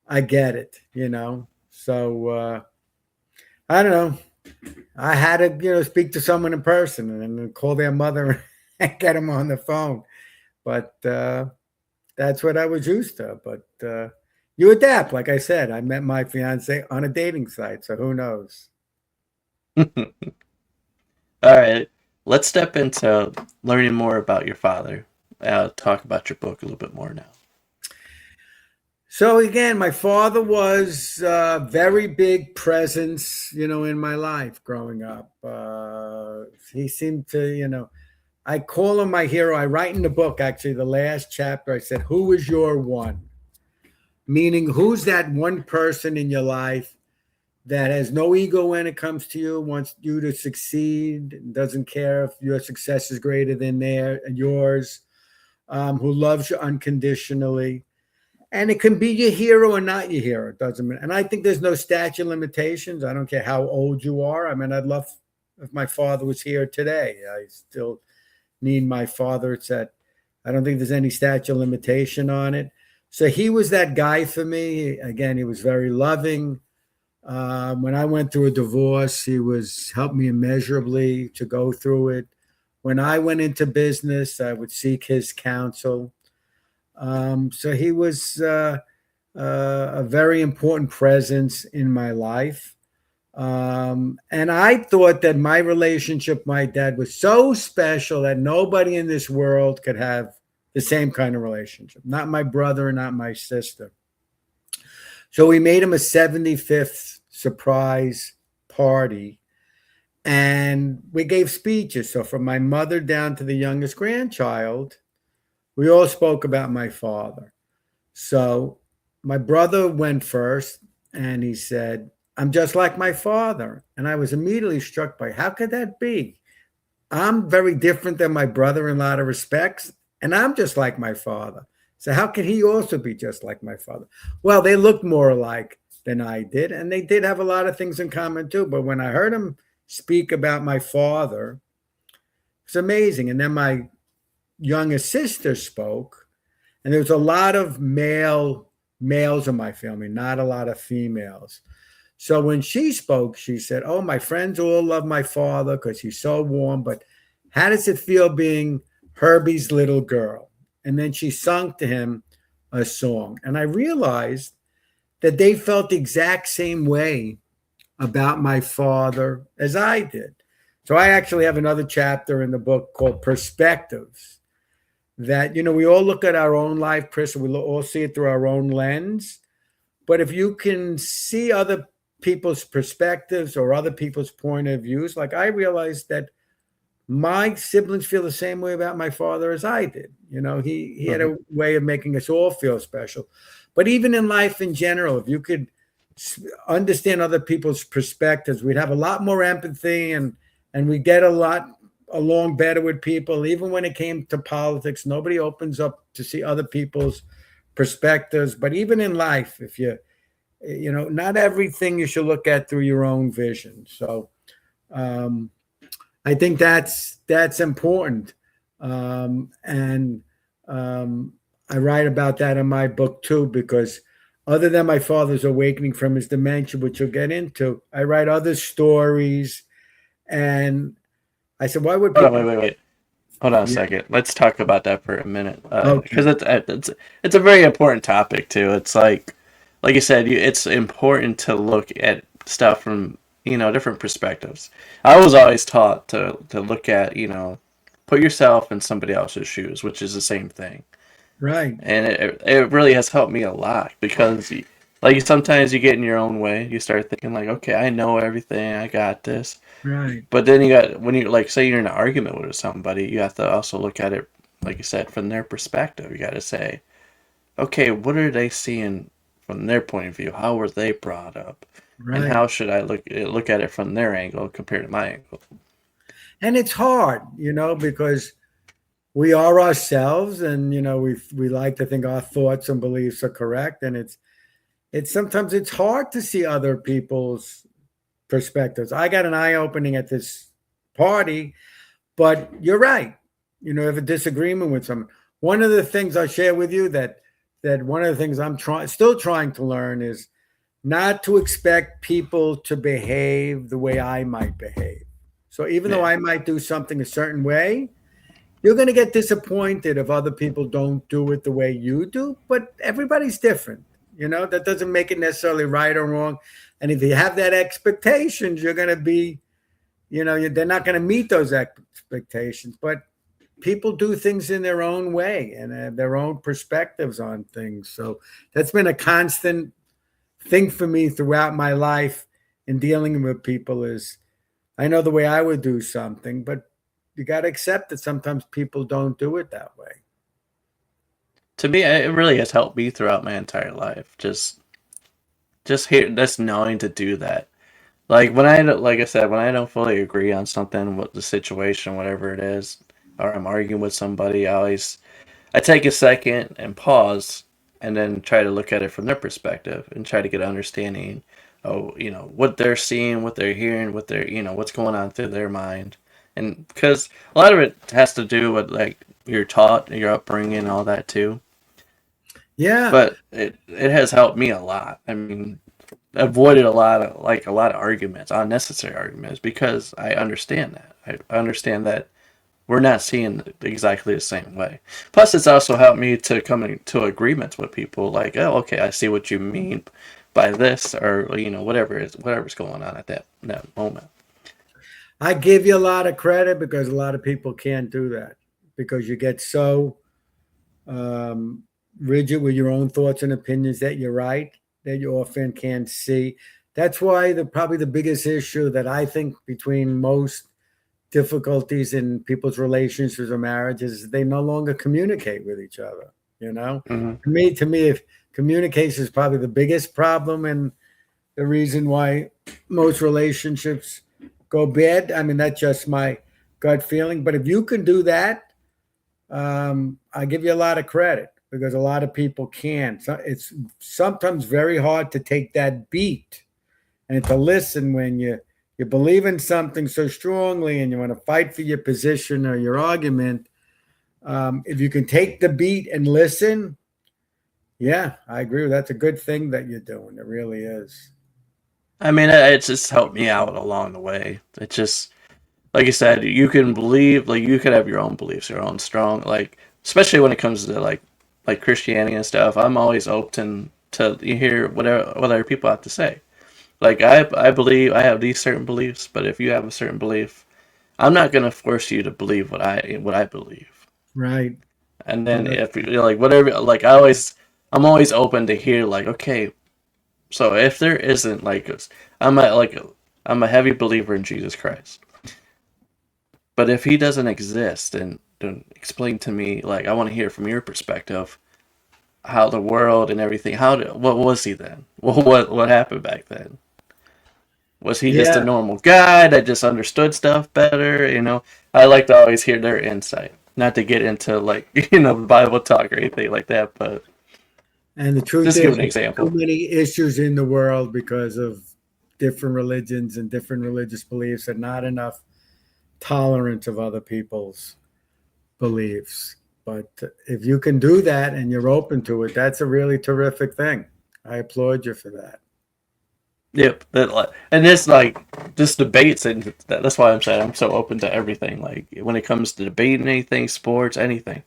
I get it, So I don't know. I had to, speak to someone in person and then call their mother and get them on the phone. But that's what I was used to. But you adapt. Like I said, I met my fiance on a dating site, so who knows? all right, let's step into learning more about your father. Talk about your book a little bit more now. So again, my father was a very big presence, in my life growing up. He seemed to, I call him my hero. I write in the book, actually, the last chapter, I said, "Who is your one?" Meaning, who's that one person in your life that has no ego when it comes to you, wants you to succeed, doesn't care if your success is greater than yours, who loves you unconditionally. And it can be your hero or not your hero. It doesn't matter. And I think there's no statute of limitations. I don't care how old you are. I mean, I'd love if my father was here today. I still need my father. I don't think there's any statute of limitation on it. So he was that guy for me. Again, he was very loving. When I went through a divorce, he was helped me immeasurably to go through it. When I went into business, I would seek his counsel. So he was a very important presence in my life. And I thought that my relationship with my dad was so special that nobody in this world could have the same kind of relationship. Not my brother and not my sister. So we made him a 75th surprise party and we gave speeches. So from my mother down to the youngest grandchild, we all spoke about my father. So my brother went first and he said, "I'm just like my father." And I was immediately struck by how could that be? I'm very different than my brother in a lot of respects, and I'm just like my father. So how could he also be just like my father? Well, they looked more alike than I did, and they did have a lot of things in common too. But when I heard him speak about my father, it's amazing. And then my youngest sister spoke, and there was a lot of males in my family, not a lot of females. So when she spoke, she said, "Oh, my friends all love my father because he's so warm, but how does it feel being Herbie's little girl?" And then she sung to him a song. And I realized that they felt the exact same way about my father as I did. So I actually have another chapter in the book called Perspectives that, we all look at our own life, Chris, and we all see it through our own lens. But if you can see other people's perspectives or other people's point of views, like I realized that my siblings feel the same way about my father as I did. He had a way of making us all feel special. But even in life in general, if you could understand other people's perspectives, we'd have a lot more empathy and we get a lot along better with people. Even when it came to politics, nobody opens up to see other people's perspectives. But even in life, if not everything you should look at through your own vision. So I think that's important. And I write about that in my book too, because other than my father's awakening from his dementia, which you'll get into, I write other stories. And I said, why would people... Wait. Hold on a second. Let's talk about that for a minute, because Okay. it's a very important topic too. It's like you said, it's important to look at stuff from different perspectives. I was always taught to look at put yourself in somebody else's shoes, which is the same thing. Right. And it really has helped me a lot because sometimes you get in your own way. You start thinking like, okay, I know everything, I got this. Right. But then when you say you're in an argument with somebody, you have to also look at it, like you said, from their perspective. You got to say, okay, what are they seeing from their point of view? How were they brought up? And Right. how should I look at it from their angle compared to my angle? And it's hard, because we are ourselves, and we like to think our thoughts and beliefs are correct, and it's sometimes it's hard to see other people's perspectives. I got an eye opening at this party, but you're right. Have a disagreement with someone. One of the things I'll share with you that one of the things I'm still trying to learn is not to expect people to behave the way I might behave. So even though I might do something a certain way, you're going to get disappointed if other people don't do it the way you do, but everybody's different. That doesn't make it necessarily right or wrong. And if you have that expectations, you're going to be, they're not going to meet those expectations. But people do things in their own way and have their own perspectives on things. So that's been a constant thing for me throughout my life in dealing with people is I know the way I would do something, but you got to accept that sometimes people don't do it that way. To me, it really has helped me throughout my entire life. Just knowing to do that. Like like I said, when I don't fully agree on something, what the situation, whatever it is, or I'm arguing with somebody, I take a second and pause, and then try to look at it from their perspective and try to get understanding. Oh, what they're seeing, what they're hearing, what they're what's going on through their mind. And because a lot of it has to do with like you're taught, your upbringing, and all that too. Yeah. But it has helped me a lot. I mean, avoided a lot of arguments, unnecessary arguments, because I understand that. I understand that we're not seeing it exactly the same way. Plus, it's also helped me to come into agreements with people. Like, oh, okay, I see what you mean by this, or whatever's going on at that moment. I give you a lot of credit because a lot of people can't do that because you get so rigid with your own thoughts and opinions that you're right, that you often can't see. That's why probably the biggest issue that I think between most difficulties in people's relationships or marriages is they no longer communicate with each other. Mm-hmm. To me, if communication is probably the biggest problem and the reason why most relationships go bad. I mean, that's just my gut feeling. But if you can do that, I give you a lot of credit because a lot of people can't. So it's sometimes very hard to take that beat and to listen when you believe in something so strongly and you want to fight for your position or your argument. If you can take the beat and listen, yeah, I agree. That's a good thing that you're doing. It really is. I mean, it's just helped me out along the way. It just, like you said, you can believe, like you could have your own beliefs, your own strong, like especially when it comes to like Christianity and stuff. I'm always open to hear what other people have to say. Like I believe I have these certain beliefs, but if you have a certain belief, I'm not gonna force you to believe what I believe. Right. And then if you like whatever, like I'm always open to hear like, okay, so if there isn't I'm a heavy believer in Jesus Christ, but if he doesn't exist, then explain to me, like I want to hear from your perspective how the world and everything. What was he then? What happened back then? Was he just a normal guy that just understood stuff better? I like to always hear their insight. Not to get into Bible talk or anything like that, but and the truth just is, give an example. So many issues in the world because of different religions and different religious beliefs, and not enough tolerance of other people's beliefs. But if you can do that and you're open to it, that's a really terrific thing. I applaud you for that. Yep, and it's just debates, and that's why I'm saying I'm so open to everything. Like when it comes to debating anything, sports, anything,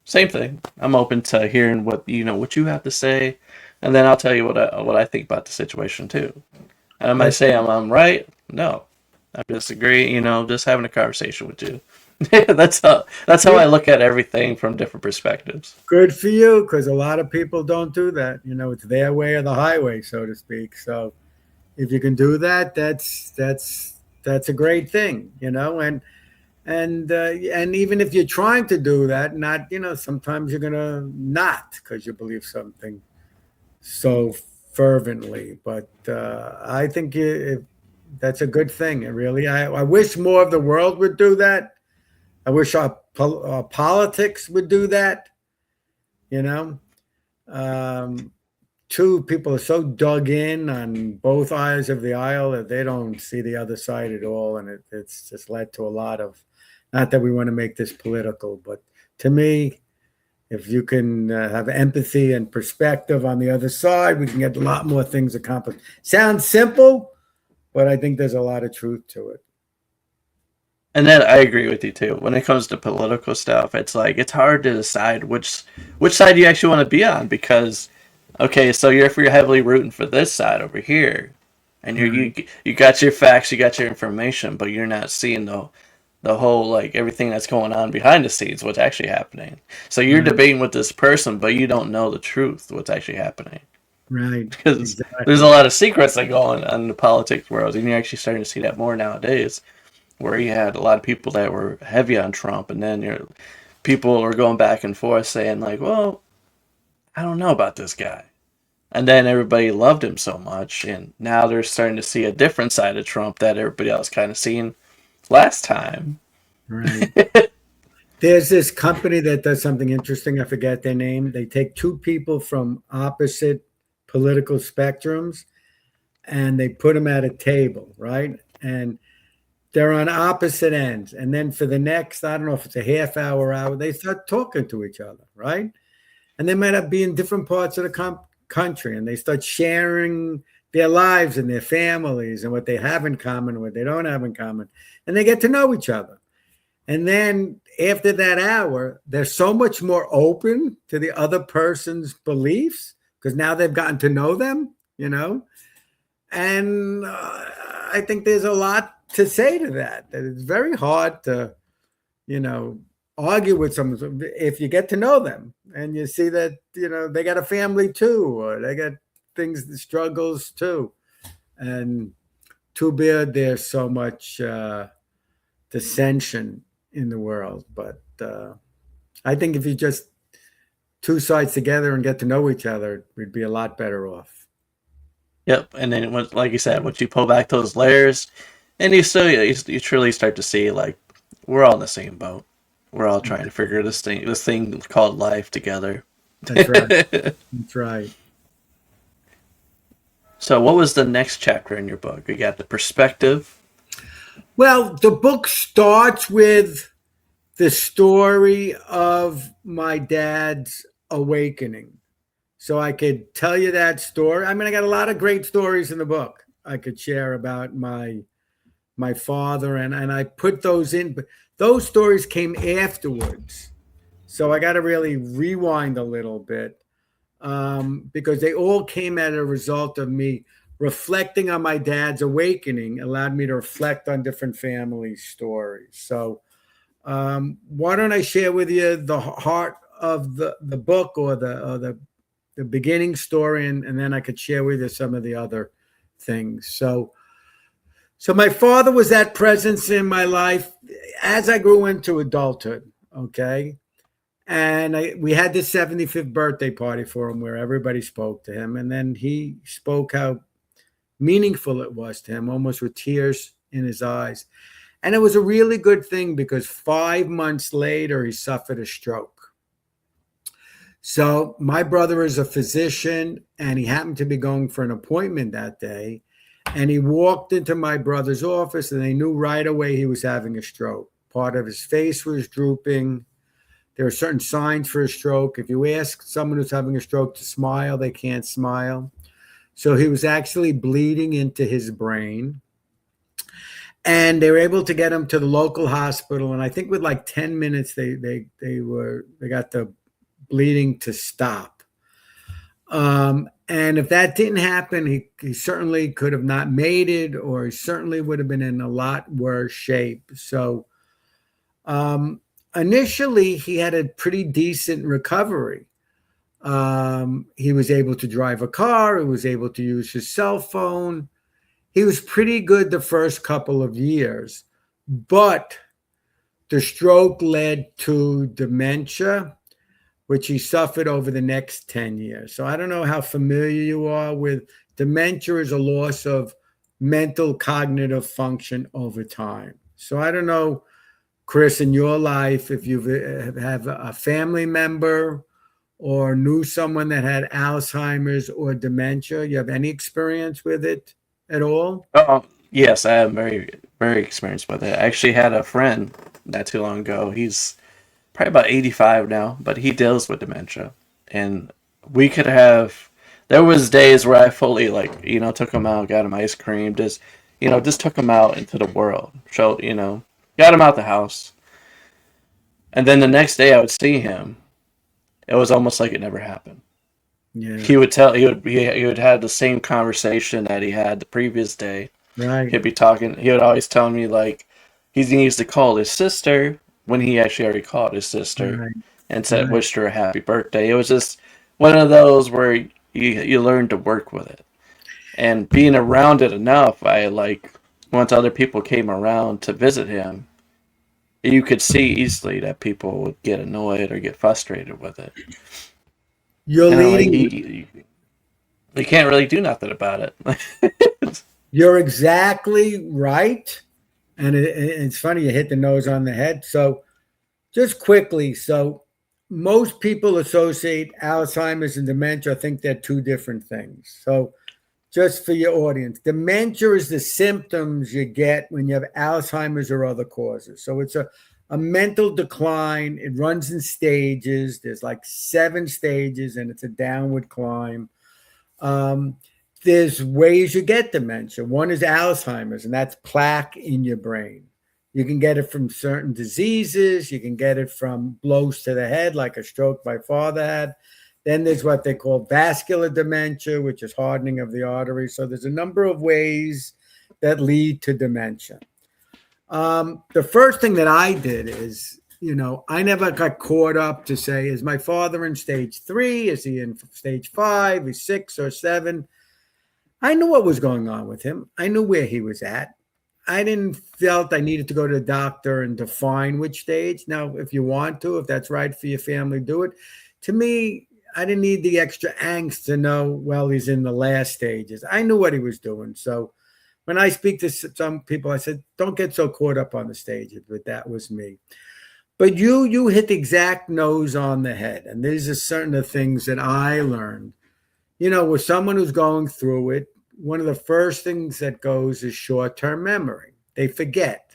same thing. I'm open to hearing what you have to say, and then I'll tell you what I think about the situation too. And I might say I'm right. No, I disagree. Just having a conversation with you. that's how I look at everything from different perspectives. Good for you, because a lot of people don't do that. It's their way or the highway, so to speak. So if you can do that, that's a great thing, and even if you're trying to do that, not sometimes you're gonna not because you believe something so fervently. But I think that's a good thing. Really, I wish more of the world would do that. I wish our politics would do that. You know, two people are so dug in on both sides of the aisle that they don't see the other side at all, and it's just led to a lot of. Not that we want to make this political, but to me, if you can have empathy and perspective on the other side, we can get a lot more things accomplished. Sounds simple, but I think there's a lot of truth to it. And then I agree with you too. When it comes to political stuff, it's like it's hard to decide which side you actually want to be on because, okay, so if you're heavily rooting for this side over here, and you got your facts, you got your information, but you're not seeing the whole like everything that's going on behind the scenes, what's actually happening. So you're debating with this person, but you don't know the truth, what's actually happening. Right. Because there's a lot of secrets that go on in the politics world, and you're actually starting to see that more nowadays, where you had a lot of people that were heavy on Trump, and then people are going back and forth saying like, well, I don't know about this guy. And then everybody loved him so much, and now they're starting to see a different side of Trump that everybody else kind of seen last time. Right. There's this company that does something interesting. I forget their name. They take two people from opposite political spectrums and they put them at a table, right? And they're on opposite ends. And then for the next, I don't know if it's a half hour, they start talking to each other, right? And they might have be in different parts of the country, and they start sharing their lives and their families and what they have in common and what they don't have in common. And they get to know each other. And then after that hour, they're so much more open to the other person's beliefs because now they've gotten to know them, And I think there's a lot to say to that it's very hard to, argue with someone if you get to know them and you see that, they got a family too, or they got struggles too. And too bad there's so much dissension in the world. But I think if you just two sides together and get to know each other, we'd be a lot better off. Yep. And then, like you said, once you pull back those layers, and you truly start to see like we're all in the same boat. We're all trying to figure this thing called life together. That's right. That's right. So what was the next chapter in your book? You got the perspective. Well, the book starts with the story of my dad's awakening. So I could tell you that story. I mean, I got a lot of great stories in the book I could share about my father, and I put those in, but those stories came afterwards. So I got to really rewind a little bit because they all came as a result of me reflecting on my dad's awakening, allowed me to reflect on different family stories. So why don't I share with you the heart of the book or the beginning story, and then I could share with you some of the other things. So my father was that presence in my life as I grew into adulthood, okay? And we had this 75th birthday party for him where everybody spoke to him. And then he spoke how meaningful it was to him, almost with tears in his eyes. And it was a really good thing because 5 months later, he suffered a stroke. So my brother is a physician, and he happened to be going for an appointment that day. And he walked into my brother's office, and they knew right away he was having a stroke. Part of his face was drooping. There are certain signs for a stroke. If you ask someone who's having a stroke to smile, they can't smile. So he was actually bleeding into his brain. And they were able to get him to the local hospital. And I think with like 10 minutes, they got the bleeding to stop. And if that didn't happen, he certainly could have not made it, or he certainly would have been in a lot worse shape. So initially, he had a pretty decent recovery. He was able to drive a car. He was able to use his cell phone. He was pretty good the first couple of years, but the stroke led to dementia, which he suffered over the next 10 years. So I don't know how familiar you are with dementia is a loss of mental cognitive function over time. So I don't know Chris, in your life, if you have a family member or knew someone that had Alzheimer's or dementia, you have any experience with it at all? Oh, yes, I am very, very experienced with it. I actually had a friend not too long ago. He's probably about 85 now, but he deals with dementia. And we could have, there was days where I fully, like, took him out, got him ice cream, just took him out into the world. Got him out the house. And then the next day I would see him. It was almost like it never happened. Yeah. He would have the same conversation that he had the previous day. Right. He'd be talking. He would always tell me like he needs to call his sister when he actually already called his sister Right. and said Right. wished her a happy birthday. It was just one of those where you learn to work with it, and being around it enough. Once other people came around to visit him, you could see easily that people would get annoyed or get frustrated with it. You're And I'm like, leading. you can't really do nothing about it. You're exactly right. And it's funny, you hit the nose on the head. So just quickly, so most people associate Alzheimer's and dementia. I think they're two different things. So just for your audience, dementia is the symptoms you get when you have Alzheimer's or other causes. So it's a mental decline. It runs in stages. There's like 7 stages, and it's a downward climb. There's ways you get dementia. One is Alzheimer's, and that's plaque in your brain. You can get it from certain diseases. You can get it from blows to the head, like a stroke my father had. Then there's what they call vascular dementia, which is hardening of the arteries. So there's a number of ways that lead to dementia. The first thing that I did is, I never got caught up to say, is my father in stage 3? Is he in stage 5? Is 6 or 7? I knew what was going on with him. I knew where he was at. I didn't felt I needed to go to the doctor and define which stage. Now, if you want to, if that's right for your family, do it. To me, I didn't need the extra angst to know, well, he's in the last stages. I knew what he was doing. So when I speak to some people, I said, don't get so caught up on the stages, but that was me. But you hit the exact nose on the head. And these are certain of things that I learned. With someone who's going through it, one of the first things that goes is short-term memory. They forget.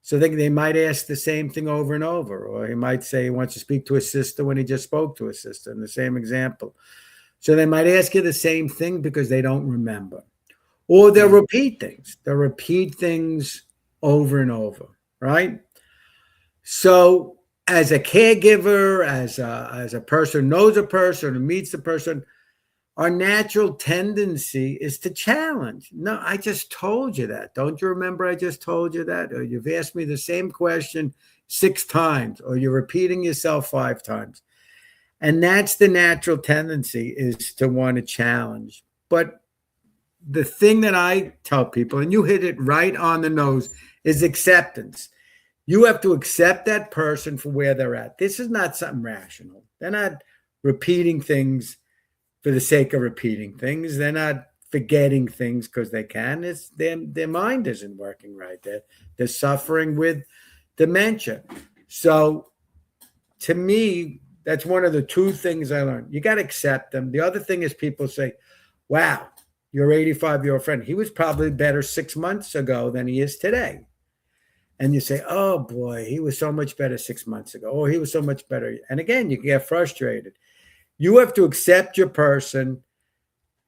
So they might ask the same thing over and over, or he might say he wants to speak to his sister when he just spoke to his sister, in the same example. So they might ask you the same thing because they don't remember. Or they'll repeat things. They'll repeat things over and over, right? So as a caregiver, as a person who knows a person who meets the person, our natural tendency is to challenge. No, I just told you that. Don't you remember I just told you that? Or you've asked me the same question 6 times, or you're repeating yourself 5 times. And that's the natural tendency, is to want to challenge. But the thing that I tell people, and you hit it right on the nose, is acceptance. You have to accept that person for where they're at. This is not something rational. They're not repeating things for the sake of repeating things. They're not forgetting things because they can. It's their mind isn't working right. They're suffering with dementia. So to me, that's one of the 2 things I learned. You got to accept them. The other thing is people say, wow, your 85-year-old friend, he was probably better 6 months ago than he is today. And you say, oh boy, he was so much better 6 months ago. Oh, he was so much better. And again, you get frustrated. You have to accept your person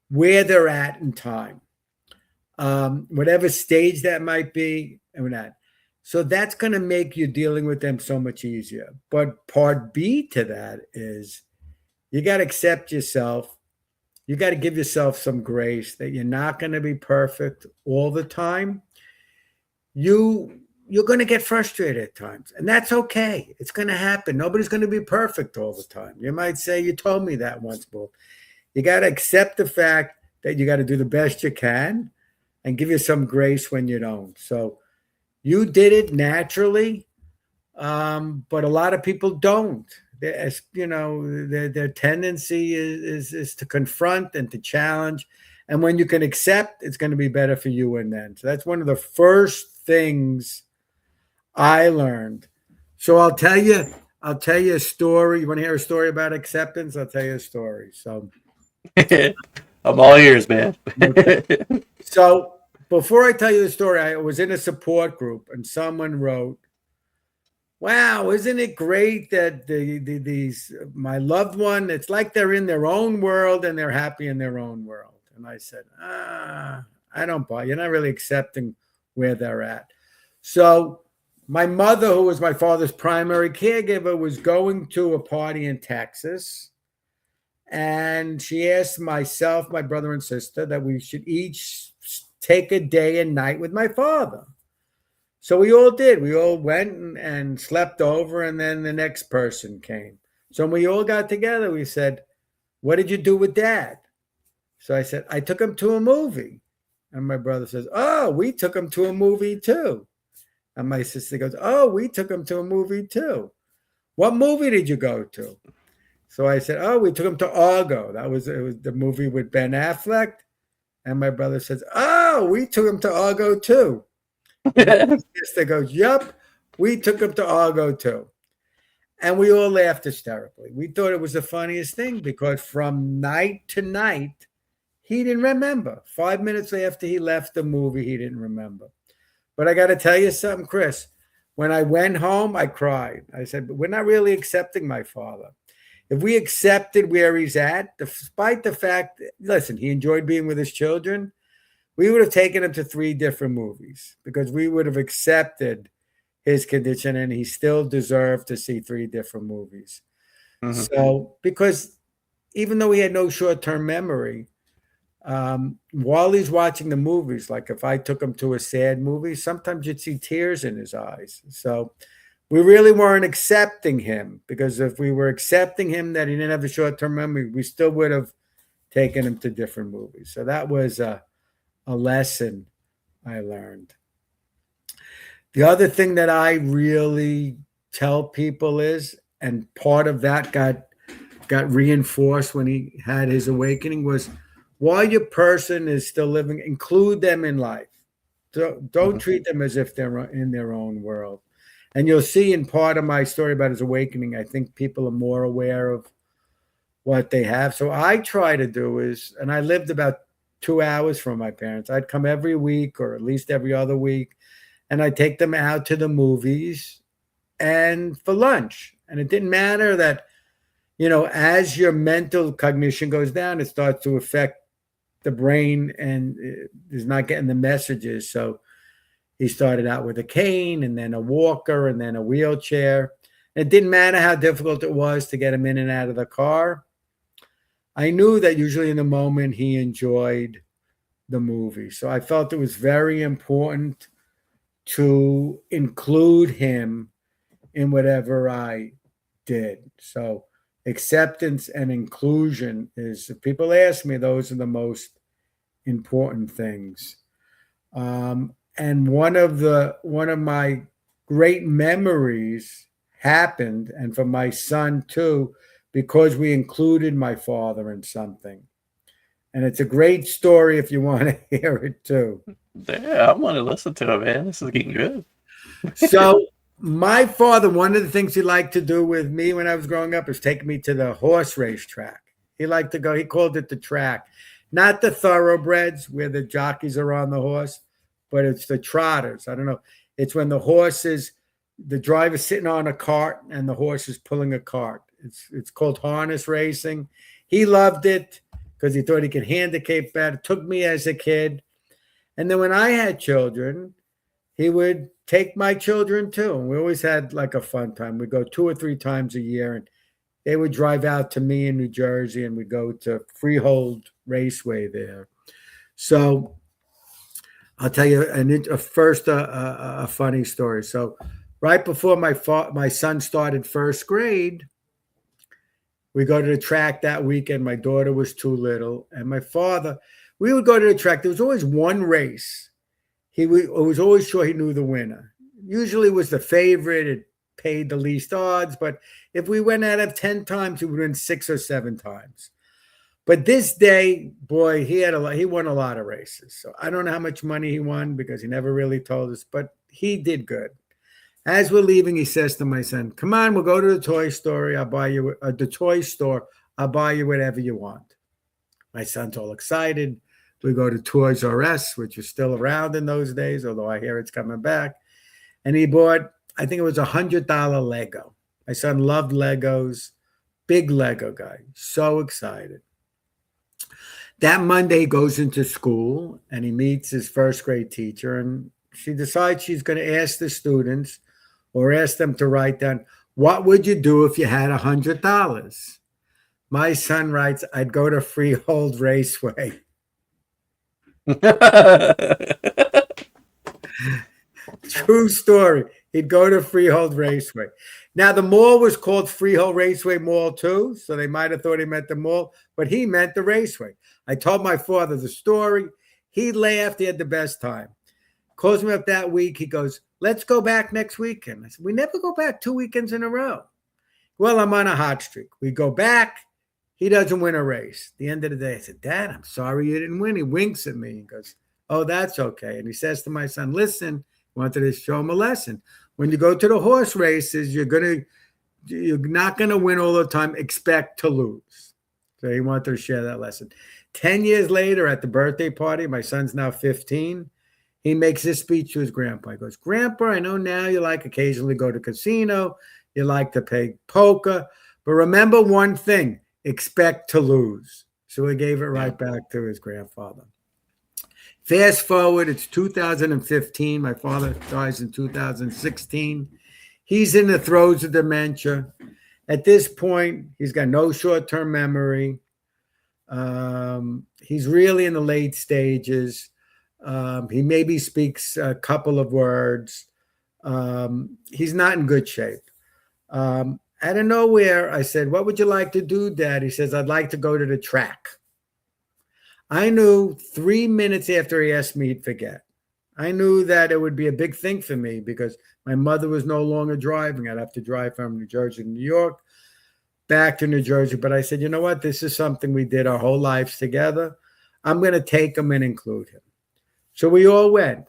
where they're at in time, whatever stage that might be, and that. So that's going to make you dealing with them so much easier. But part B to that is you got to accept yourself. You got to give yourself some grace that you're not going to be perfect all the time. You're going to get frustrated at times, and that's okay. It's going to happen. Nobody's going to be perfect all the time. You might say, you told me that once, Bull. You got to accept the fact that you got to do the best you can and give you some grace when you don't. So you did it naturally, but a lot of people don't. Their tendency is to confront and to challenge. And when you can accept, it's going to be better for you and them. So that's one of the first things I learned So I'll tell you a story. You want to hear a story about acceptance? I'll tell you a story. So I'm all ears, man. so before I tell you the story, I was in a support group and someone wrote, "Wow, isn't it great that these my loved one? It's like they're in their own world and they're happy in their own world." And I said, I don't buy. You're not really accepting where they're at. So my mother, who was my father's primary caregiver, was going to a party in Texas, and she asked myself, my brother, and sister that we should each take a day and night with my father. So we all did. We all went and slept over, and then the next person came. So when we all got together, we said, "What did you do with Dad?" So I said, "I took him to a movie." And my brother says, "Oh, we took him to a movie too." And my sister goes, "Oh, we took him to a movie too." "What movie did you go to?" So I said, "Oh, we took him to Argo. It was the movie with Ben Affleck." And my brother says, "Oh, we took him to Argo too." And my sister goes, "Yup, we took him to Argo too." And we all laughed hysterically. We thought it was the funniest thing because from night to night, he didn't remember. 5 minutes after he left the movie, he didn't remember. But I got to tell you something, Chris. When I went home, I cried. I said, "But we're not really accepting my father. If we accepted where he's at, despite the fact, listen, he enjoyed being with his children, we would have taken him to 3 different movies because we would have accepted his condition and he still deserved to see 3 different movies." Mhm. So, because even though he had no short-term memory, while he's watching the movies, like if I took him to a sad movie, sometimes you'd see tears in his eyes. So we really weren't accepting him because if we were accepting him that he didn't have a short-term memory, we still would have taken him to different movies. So that was a lesson I learned. The other thing that I really tell people is, and part of that got reinforced when he had his awakening, was while your person is still living, include them in life. Don't treat them as if they're in their own world. And you'll see in part of my story about his awakening, I think people are more aware of what they have. So I try to do is, and I lived about 2 hours from my parents. I'd come every week or at least every other week, and I'd take them out to the movies and for lunch. And it didn't matter that, as your mental cognition goes down, it starts to affect the brain and is not getting the messages. So he started out with a cane and then a walker and then a wheelchair. It didn't matter how difficult it was to get him in and out of the car. I knew that usually in the moment he enjoyed the movie. So I felt it was very important to include him in whatever I did. So acceptance and inclusion is, if people ask me, those are the most important things. And one of my great memories happened, and for my son too, because we included my father in something. And it's a great story if you want to hear it too. Yeah, I want to listen to it, man. This is getting good. So my father, one of the things he liked to do with me when I was growing up is take me to the horse race track. He liked to go, he called it the track, not the thoroughbreds where the jockeys are on the horse, but it's the trotters. I don't know. It's when the driver's sitting on a cart and the horse is pulling a cart. It's called harness racing. He loved it because he thought he could handicap better. Took me as a kid. And then when I had children, he would take my children too. And we always had like a fun time. We'd go 2 or 3 times a year, and they would drive out to me in New Jersey, and we'd go to Freehold Raceway there. So I'll tell you a funny story. So right before my son started first grade, we go to the track that weekend. My daughter was too little, and my father, we would go to the track. There was always one race. He was always sure he knew the winner. Usually it was the favorite. It paid the least odds. But if we went out of 10 times, he would win 6 or 7 times. But this day, boy, he won a lot of races. So I don't know how much money he won because he never really told us, but he did good. As we're leaving, he says to my son, "Come on, we'll go to the toy store. I'll buy you the toy store. I'll buy you whatever you want." My son's all excited. We go to Toys R Us, which was still around in those days, although I hear it's coming back. And he bought, I think it was $100 Lego. My son loved Legos, big Lego guy, so excited. That Monday he goes into school and he meets his first grade teacher, and she decides she's going to ask the students or ask them to write down, what would you do if you had $100? My son writes, I'd go to Freehold Raceway. True story. He'd go to Freehold Raceway. Now, the mall was called Freehold Raceway Mall too, so they might have thought he meant the mall, but he meant the raceway. I told my father the story. He laughed. He had the best time. Calls me up that week. He goes, let's go back next weekend. I said, we never go back 2 weekends in a row. Well, I'm on a hot streak. We go back. He doesn't win a race. At the end of the day, I said, Dad, I'm sorry you didn't win. He winks at me. He goes, oh, that's okay. And he says to my son, listen, I wanted to show him a lesson. When you go to the horse races, you're not going to win all the time. Expect to lose. So he wanted to share that lesson. 10 years later at the birthday party, my son's now 15. He makes this speech to his grandpa. He goes, Grandpa, I know now you like occasionally go to casino. You like to play poker. But remember one thing. Expect to lose. So he gave it right back to his grandfather. Fast forward, it's 2015. My father dies in 2016. He's in the throes of dementia. At this point, he's got no short-term memory. He's really in the late stages. He maybe speaks a couple of words. He's not in good shape. Out of nowhere, I said, what would you like to do, Dad? He says, I'd like to go to the track. I knew 3 minutes after he asked me, he'd forget. I knew that it would be a big thing for me because my mother was no longer driving. I'd have to drive from New Jersey to New York, back to New Jersey. But I said, you know what? This is something we did our whole lives together. I'm going to take him and include him. So we all went.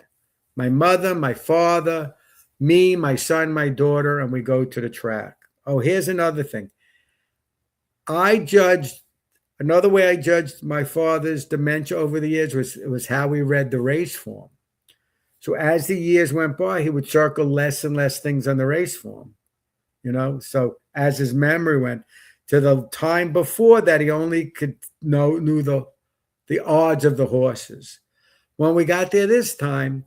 My mother, my father, me, my son, my daughter, and we go to the track. Oh, here's another thing. Another way I judged my father's dementia over the years was how he read the race form. So as the years went by, he would circle less and less things on the race form, So as his memory went to the time before that, he only knew the odds of the horses. When we got there this time,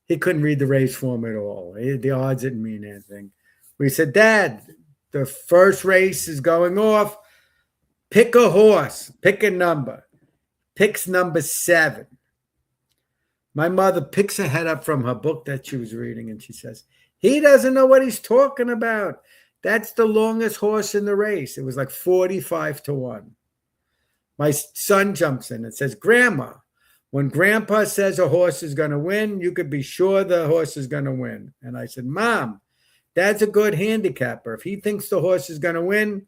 he couldn't read the race form at all. The odds didn't mean anything. We said, Dad, the first race is going off. Pick a horse. Pick a number. Picks number 7. My mother picks her head up from her book that she was reading, and she says, he doesn't know what he's talking about. That's the longest horse in the race. It was like 45-1. My son jumps in and says, Grandma, when Grandpa says a horse is going to win, you could be sure the horse is going to win. And I said, Mom, Dad's a good handicapper. If he thinks the horse is going to win,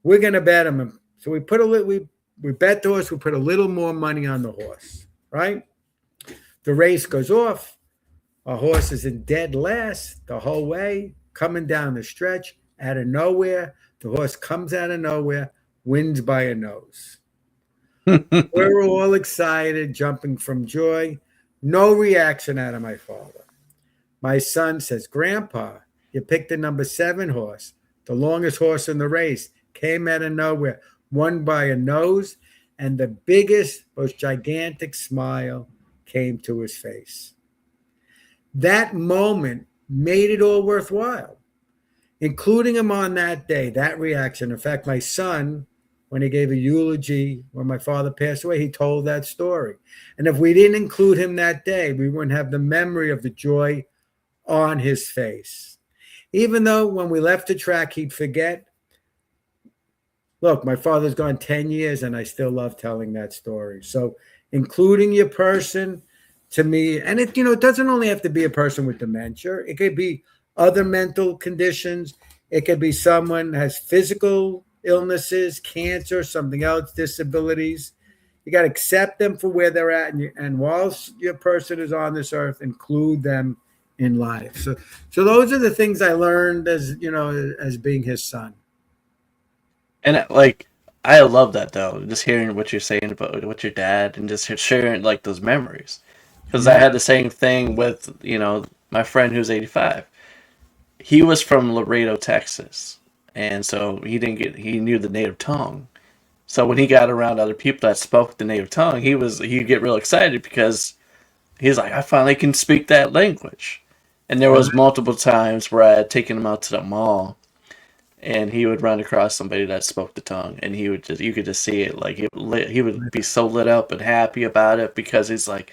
we're going to bet him. So we bet the horse. We put a little more money on the horse, right? The race goes off. Our horse is in dead last the whole way, coming down the stretch. Out of nowhere, the horse comes out of nowhere, wins by a nose. We're all excited, jumping from joy. No reaction out of my father. My son says, Grandpa, you picked the number 7 horse, the longest horse in the race, came out of nowhere, won by a nose, and the biggest, most gigantic smile came to his face. That moment made it all worthwhile, including him on that day, that reaction. In fact, my son, when he gave a eulogy when my father passed away, he told that story. And if we didn't include him that day, we wouldn't have the memory of the joy on his face. Even though when we left the track, he'd forget. Look, my father's gone 10 years, and I still love telling that story. So including your person, to me, and it doesn't only have to be a person with dementia. It could be other mental conditions. It could be someone who has physical illnesses, cancer, something else, disabilities. You got to accept them for where they're at. And whilst your person is on this earth, include them in life. So those are the things I learned as as being his son. And like, I love that though. Just hearing what you're saying about what your dad and just sharing like those memories. Because I Yeah, had the same thing with my friend who's 85. He was from Laredo, Texas, and so he knew the native tongue. So when he got around other people that spoke the native tongue, he'd get real excited because he's like, I finally can speak that language. And there was right, multiple times where I had taken him out to the mall, and he would run across somebody that spoke the tongue, and you could just see it, like he would be so lit up and happy about it because he's like,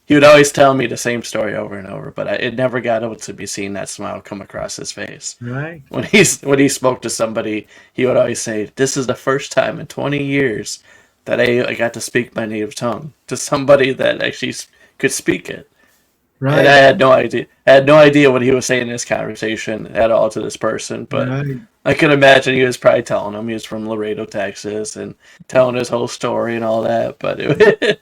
he would always tell me the same story over and over, but it never got able to be seen that smile come across his face. right. When he spoke to somebody, he would always say, "This is the first time in 20 years that I got to speak my native tongue to somebody that actually could speak it." And I Right, had no idea. I had no idea what he was saying in this conversation at all to this person, but right. I could imagine he was probably telling him he was from Laredo, Texas, and telling his whole story and all that. But it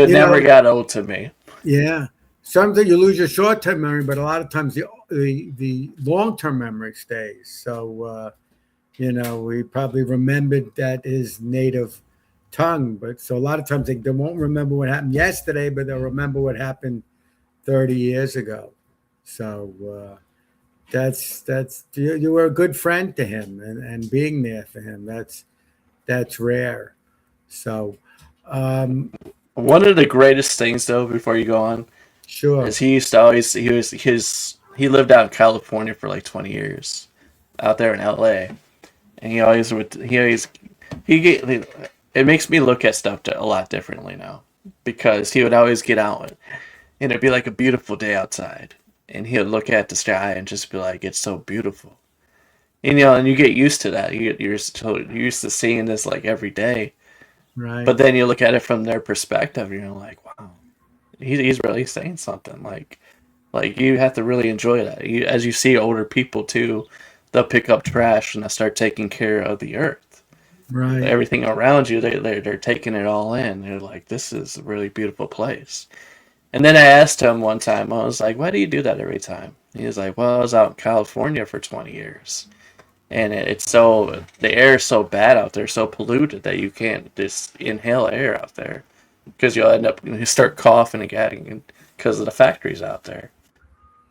You never know, got old to me. yeah. Sometimes you lose your short-term memory, but a lot of times the long-term memory stays. So we probably remembered that his native tongue, but so a lot of times they won't remember what happened yesterday, but they'll remember what happened 30 years ago. So that's you were a good friend to him, and being there for him. That's rare. So One of the greatest things, though, before you go on, sure. is he used to always he lived out in California for like 20 years, out there in L.A. And he get it makes me look at stuff a lot differently now because he would always get out and it'd be like a beautiful day outside, and he would look at the sky and just be like, "It's so beautiful." And you get used to that. You're used to seeing this like every day, Right. but then you look at it from their perspective, and you're like, "Wow, he's really saying something." Like you have to really enjoy that. As you see older people too, they'll pick up trash and they'll start taking care of the earth. Right. Everything around you, they're taking it all in. They're like, this is a really beautiful place. And then I asked him one time, I was like, why do you do that every time? He was like, well, I was out in California for 20 years. And the air is so bad out there, so polluted that you can't just inhale air out there because you'll end up, you start coughing and gagging because of the factories out there.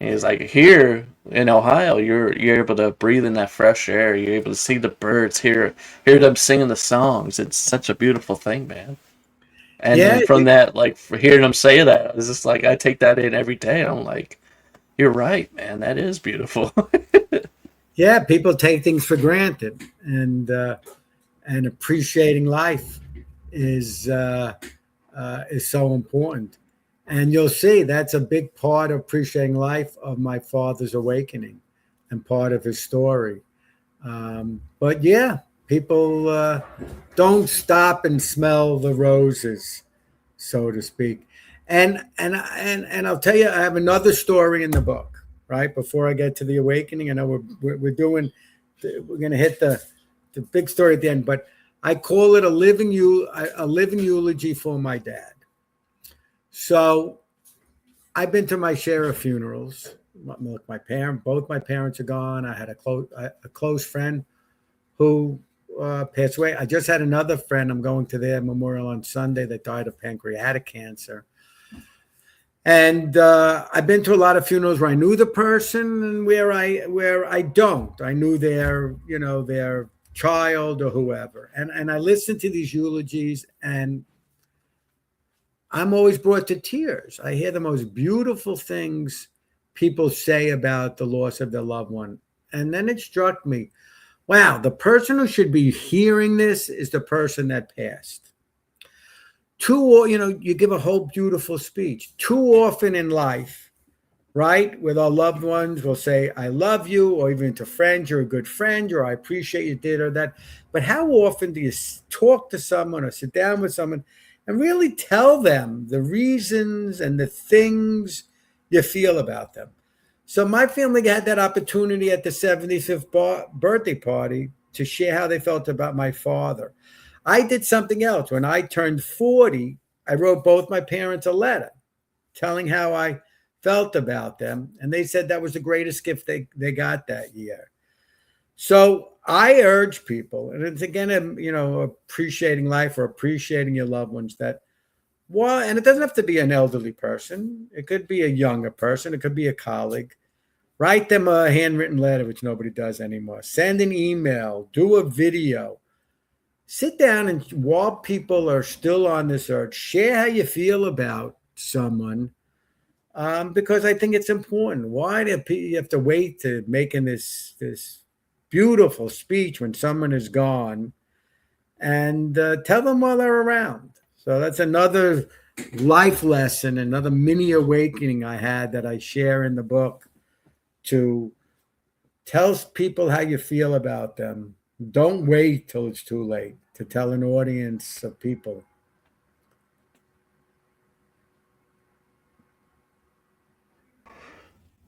And he's like, here in Ohio, you're able to breathe in that fresh air. You're able to see the birds, hear them singing the songs. It's such a beautiful thing, man. And Yeah. then from that, like for hearing them say that, it's just like I take that in every day. And I'm like, you're right, man. That is beautiful. Yeah. People take things for granted, and appreciating life is so important. And you'll see that's a big part of appreciating life of my father's awakening and part of his story. But yeah, people don't stop and smell the roses, so to speak. And I'll tell you, I have another story in the book. Right before I get to the awakening, I know we're going to hit the big story at the end, but I call it a living eulogy for my dad. So I've been to my share of funerals. Look, both my parents are gone. I had a close friend who passed away. I just had another friend. I'm going to their memorial on Sunday that died of pancreatic cancer. And I've been to a lot of funerals where I knew the person and where I don't. I knew their child or whoever. And I listened to these eulogies, and I'm always brought to tears. I hear the most beautiful things people say about the loss of their loved one. And then it struck me, wow, the person who should be hearing this is the person that passed. You give a whole beautiful speech. Too often in life, right, with our loved ones, we'll say, I love you, or even to friends, you're a good friend, or I appreciate you did or that. But how often do you talk to someone or sit down with someone and really tell them the reasons and the things you feel about them? So my family had that opportunity at the 75th birthday party to share how they felt about my father. I did something else. When I turned 40, I wrote both my parents a letter telling how I felt about them. And they said that was the greatest gift they got that year. So I urge people, and it's again, appreciating life or appreciating your loved ones, that, well, and it doesn't have to be an elderly person. It could be a younger person. It could be a colleague. Write them a handwritten letter, which nobody does anymore. Send an email. Do a video. Sit down, and while people are still on this earth, share how you feel about someone, because I think it's important. Why do you have to wait to making this beautiful speech when someone is gone? And tell them while they're around. So that's another life lesson, another mini awakening I had that I share in the book, to tell people how you feel about them. Don't wait till it's too late to tell an audience of people.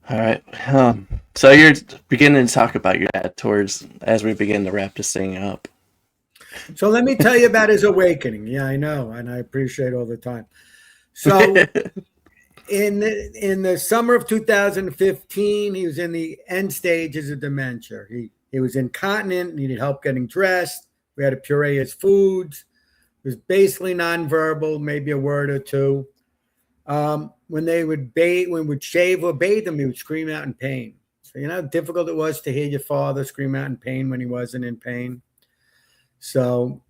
All right. So you're beginning to talk about your dad as we begin to wrap this thing up. So let me tell you about his awakening. Yeah, I know, and I appreciate all the time. So in the summer of 2015, he was in the end stages of dementia. He was incontinent, needed help getting dressed. We had to puree his foods. He was basically nonverbal, maybe a word or two. When we'd shave or bathe him, he would scream out in pain. So you know how difficult it was to hear your father scream out in pain when he wasn't in pain. So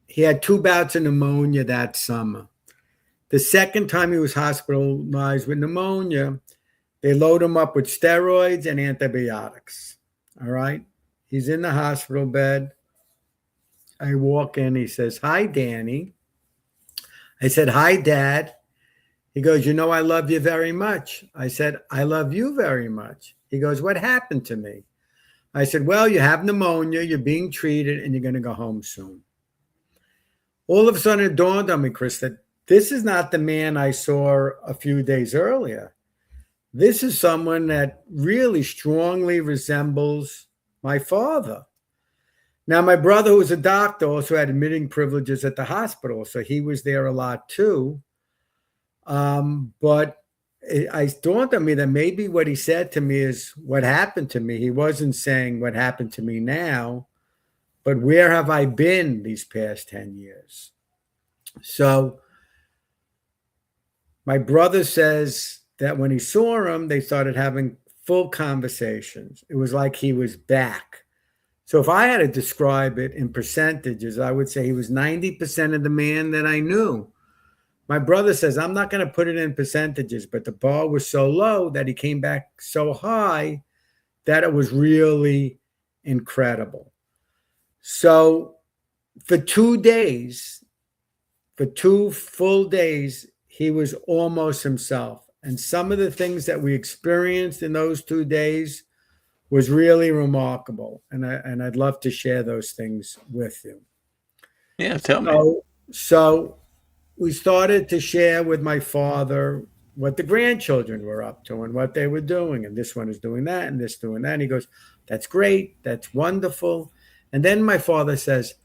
he had 2 bouts of pneumonia that summer. The second time he was hospitalized with pneumonia, they load him up with steroids and antibiotics. All right. He's in the hospital bed. I walk in. He says, "Hi, Danny." I said, "Hi, Dad." He goes, "You know, I love you very much." I said, "I love you very much." He goes, "What happened to me?" I said, "Well, you have pneumonia, you're being treated, and you're going to go home soon." All of a sudden, it dawned on me, Chris, that this is not the man I saw a few days earlier. This is someone that really strongly resembles my father. Now, my brother, who was a doctor, also had admitting privileges at the hospital, so he was there a lot too. But it dawned on me that maybe what he said to me is what happened to me. He wasn't saying what happened to me now, but where have I been these past 10 years? So my brother says that when he saw him, they started having full conversations. It was like he was back. So if I had to describe it in percentages, I would say he was 90% of the man that I knew. My brother says, I'm not going to put it in percentages, but the bar was so low that he came back so high that it was really incredible. So for 2 days, for 2 full days, he was almost himself. And some of the things that we experienced in those 2 days was really remarkable. And I'd love to share those things with you. Yeah, tell me. So we started to share with my father what the grandchildren were up to and what they were doing. And this one is doing that and this doing that. And he goes, "That's great. That's wonderful." And then my father says,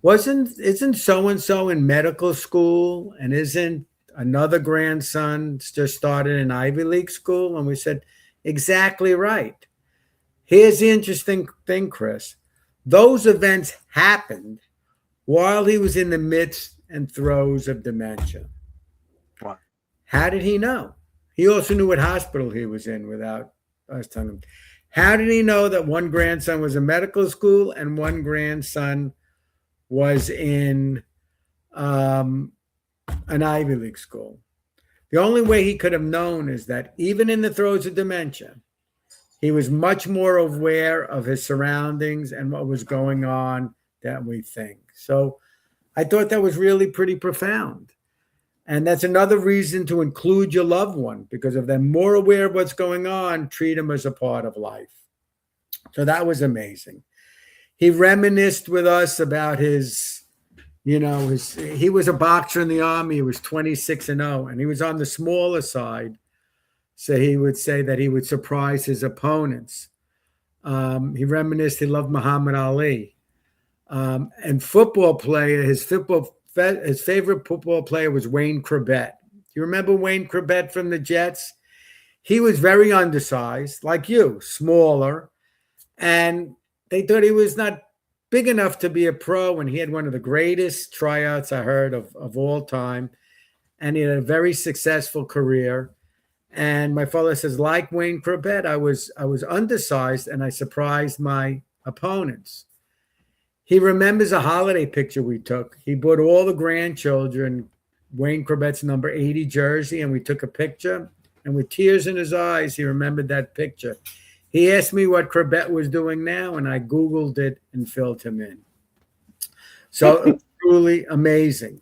isn't so-and-so in medical school? And isn't another grandson just started in Ivy League school? And we said, exactly right. Here's the interesting thing, Chris. Those events happened while he was in the midst and throes of dementia. Wow. How did he know? He also knew what hospital he was in without us telling him. How did he know that one grandson was in medical school and one grandson was in an Ivy League school? The only way he could have known is that even in the throes of dementia, he was much more aware of his surroundings and what was going on than we think. So I thought that was really pretty profound. And that's another reason to include your loved one, because if they're more aware of what's going on, treat them as a part of life. So that was amazing. He reminisced with us about he was a boxer in the Army. He was 26-0, and he was on the smaller side. So he would say that he would surprise his opponents. He reminisced, he loved Muhammad Ali. And football player, his favorite football player was Wayne Corbett. You remember Wayne Corbett from the Jets? he was very undersized, like you, smaller, and they thought he was not big enough to be a pro. And he had one of the greatest tryouts I heard of all time, and he had a very successful career. And my father says, like Wayne Corbett, I was undersized, and I surprised my opponents. He remembers a holiday picture we took. He brought all the grandchildren Wayne Corbett's number 80 jersey, and we took a picture. And with tears in his eyes, he remembered that picture. He asked me what Corbett was doing now, and I Googled it and filled him in. So it was truly amazing.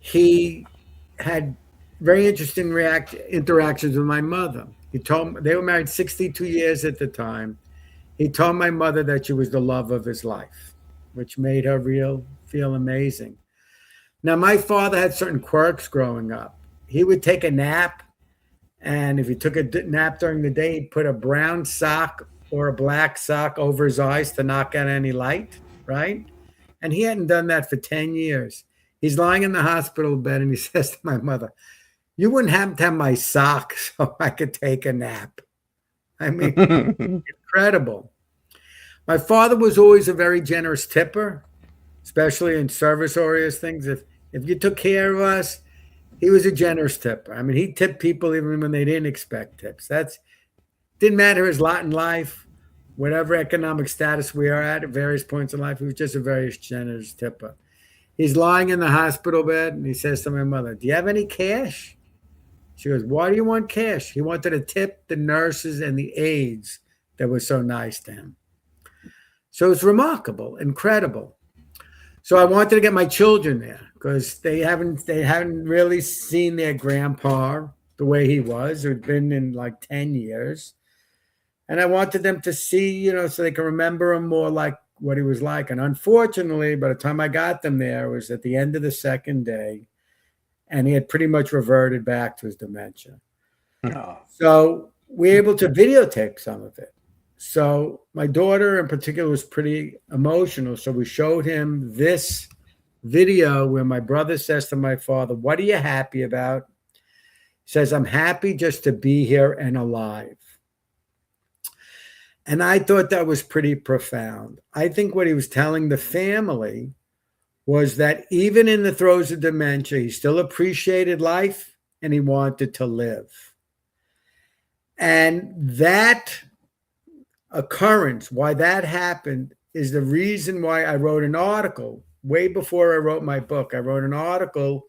He had very interesting interactions with my mother. He told me, they were married 62 years at the time. He told my mother that she was the love of his life, which made her feel amazing. Now, my father had certain quirks growing up. He would take a nap, and if he took a nap during the day, he'd put a brown sock or a black sock over his eyes to knock out any light, right? And he hadn't done that for 10 years. He's lying in the hospital bed, and he says to my mother, "You wouldn't happen to have my sock so I could take a nap." I mean, incredible. My father was always a very generous tipper, especially in service-oriented things. If you took care of us, he was a generous tipper. I mean, he tipped people even when they didn't expect tips. Didn't matter his lot in life, whatever economic status we are at various points in life. He was just a very generous tipper. He's lying in the hospital bed, and he says to my mother, "Do you have any cash?" She goes, "Why do you want cash?" He wanted to tip the nurses and the aides that were so nice to him. So it's remarkable, incredible. So I wanted to get my children there because they haven't really seen their grandpa the way he was, who'd been in like 10 years. And I wanted them to see, so they can remember him more like what he was like. And unfortunately, by the time I got them there, it was at the end of the second day, and he had pretty much reverted back to his dementia. Oh. So we were able to videotape some of it. So my daughter in particular was pretty emotional. So we showed him this video where my brother says to my father, "What are you happy about?" He says, "I'm happy just to be here and alive." And I thought that was pretty profound. I think what he was telling the family was that even in the throes of dementia, he still appreciated life and he wanted to live. And that occurrence, why that happened, is the reason why I wrote an article way before I wrote my book. I wrote an article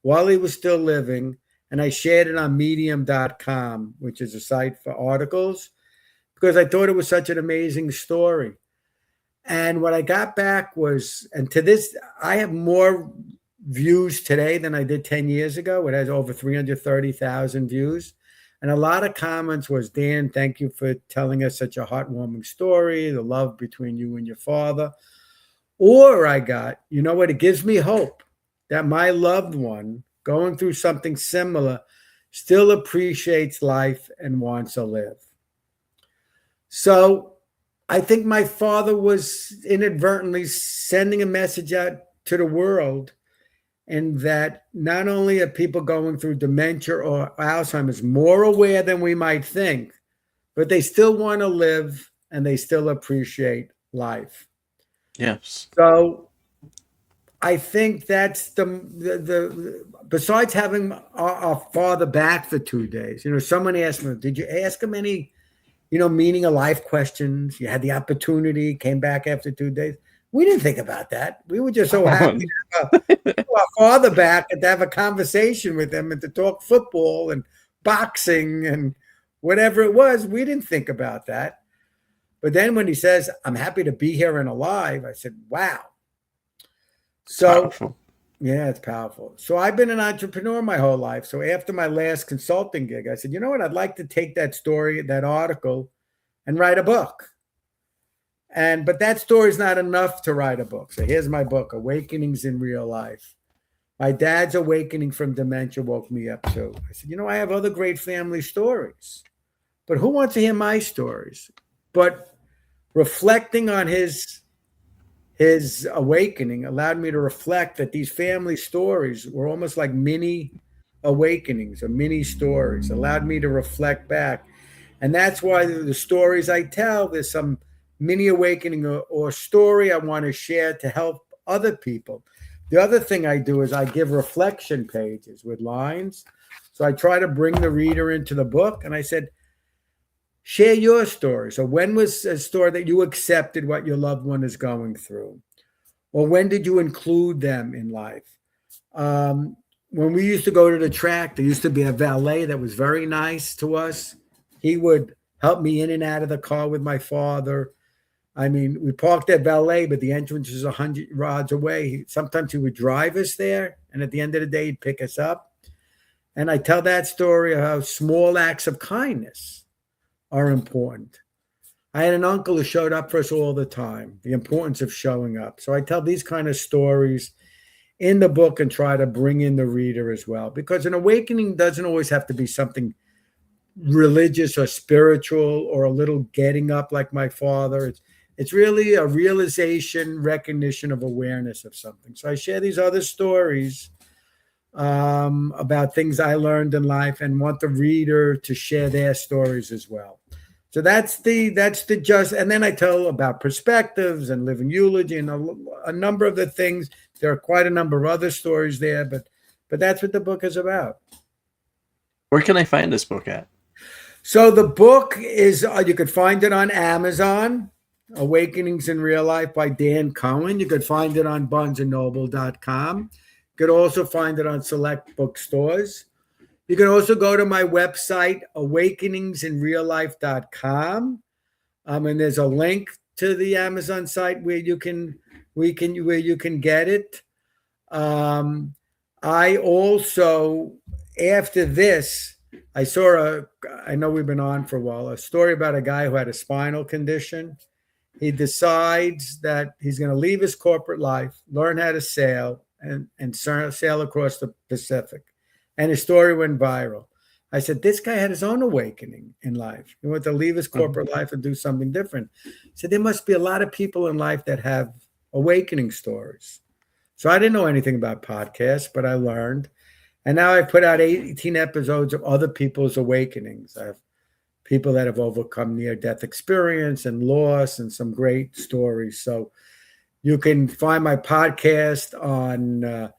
while he was still living, and I shared it on medium.com, which is a site for articles, because I thought it was such an amazing story. And what I got back was, and to this, I have more views today than I did 10 years ago. It has over 330,000 views. And a lot of comments was, "Dan, thank you for telling us such a heartwarming story, the love between you and your father." Or I got, "You know what? It gives me hope that my loved one going through something similar still appreciates life and wants to live." So I think my father was inadvertently sending a message out to the world, and that not only are people going through dementia or Alzheimer's more aware than we might think, but they still want to live and they still appreciate life. Yes. So I think that's the besides having our father back for 2 days, someone asked me, "Did you ask him any meaning of life questions? You had the opportunity, came back after 2 days." We didn't think about that. We were just so happy to have our father back and to have a conversation with him and to talk football and boxing and whatever it was. We didn't think about that. But then when he says, "I'm happy to be here and alive," I said, wow. So, Powerful. Yeah, it's powerful. So I've been an entrepreneur my whole life. So after my last consulting gig, I said, "You know what? I'd like to take that story, that article, and write a book." But that story is not enough to write a book. So here's my book, Awakenings in Real Life. My dad's awakening from dementia woke me up too. I said, I have other great family stories, but who wants to hear my stories? But reflecting on his awakening allowed me to reflect that these family stories were almost like mini awakenings or mini stories, allowed me to reflect back. And that's why the stories I tell, there's some mini awakening or story I want to share to help other people. The other thing I do is I give reflection pages with lines. So I try to bring the reader into the book. And I said, share your story. So when was a story that you accepted what your loved one is going through? Or when did you include them in life? When we used to go to the track, there used to be a valet that was very nice to us. He would help me in and out of the car with my father. I mean, we parked at valet, but the entrance was 100 rods away. Sometimes he would drive us there, and at the end of the day, he'd pick us up. And I tell that story of how small acts of kindness are important. I had an uncle who showed up for us all the time, the importance of showing up. So I tell these kind of stories in the book and try to bring in the reader as well, because an awakening doesn't always have to be something religious or spiritual or a little getting up like my father. It's really a realization, recognition of awareness of something. So I share these other stories about things I learned in life and want the reader to share their stories as well. So that's the just, and then I tell about perspectives and living eulogy and a number of the things. There are quite a number of other stories there, but that's what the book is about. Where can I find this book at? So the book is, you could find it on Amazon, Awakenings in Real Life by Dan Cohen. You could find it on barnesandnoble.com. You could also find it on select bookstores. You can also go to my website, awakeningsinreallife.com. And there's a link to the Amazon site where you can get it. I also, after this, I know we've been on for a while, a story about a guy who had a spinal condition. He decides that he's going to leave his corporate life, learn how to sail, and sail across the Pacific. And his story went viral. I said, this guy had his own awakening in life. He wanted to leave his corporate life and do something different. I said, there must be a lot of people in life that have awakening stories. So I didn't know anything about podcasts, but I learned. And now I've put out 18 episodes of other people's awakenings. I have people that have overcome near-death experience and loss and some great stories. So you can find my podcast on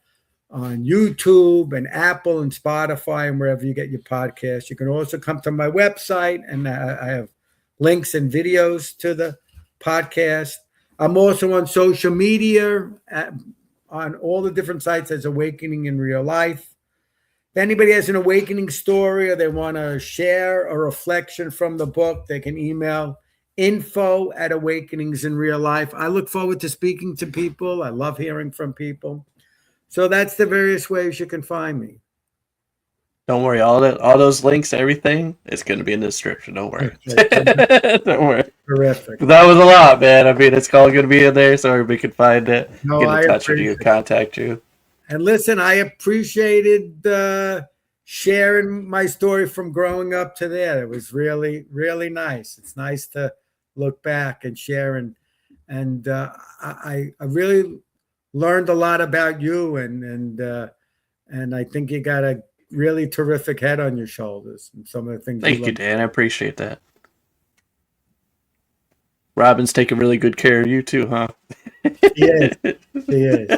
YouTube and Apple and Spotify and wherever you get your podcasts. You can also come to my website, and I have links and videos to the podcast. I'm also on social media on all the different sites as Awakening in Real Life. If anybody has an awakening story or they want to share a reflection from the book, they can email info@awakeningsinreallife. I look forward to speaking to people. I love hearing from people. So that's the various ways you can find me. Don't worry, all those links, everything, it's going to be in the description. Don't worry. Don't worry. Terrific. That was a lot, man. I mean, it's all going to be in there so everybody can find it, No, get in touch with you, contact you. And listen, I appreciated sharing my story from growing up to there. It was really, really nice. It's nice to look back and share, and I really learned a lot about you, and I think you got a really terrific head on your shoulders and some of the things. Thank you, Dan. I appreciate that. Robin's taking really good care of you too, huh? He is. He is.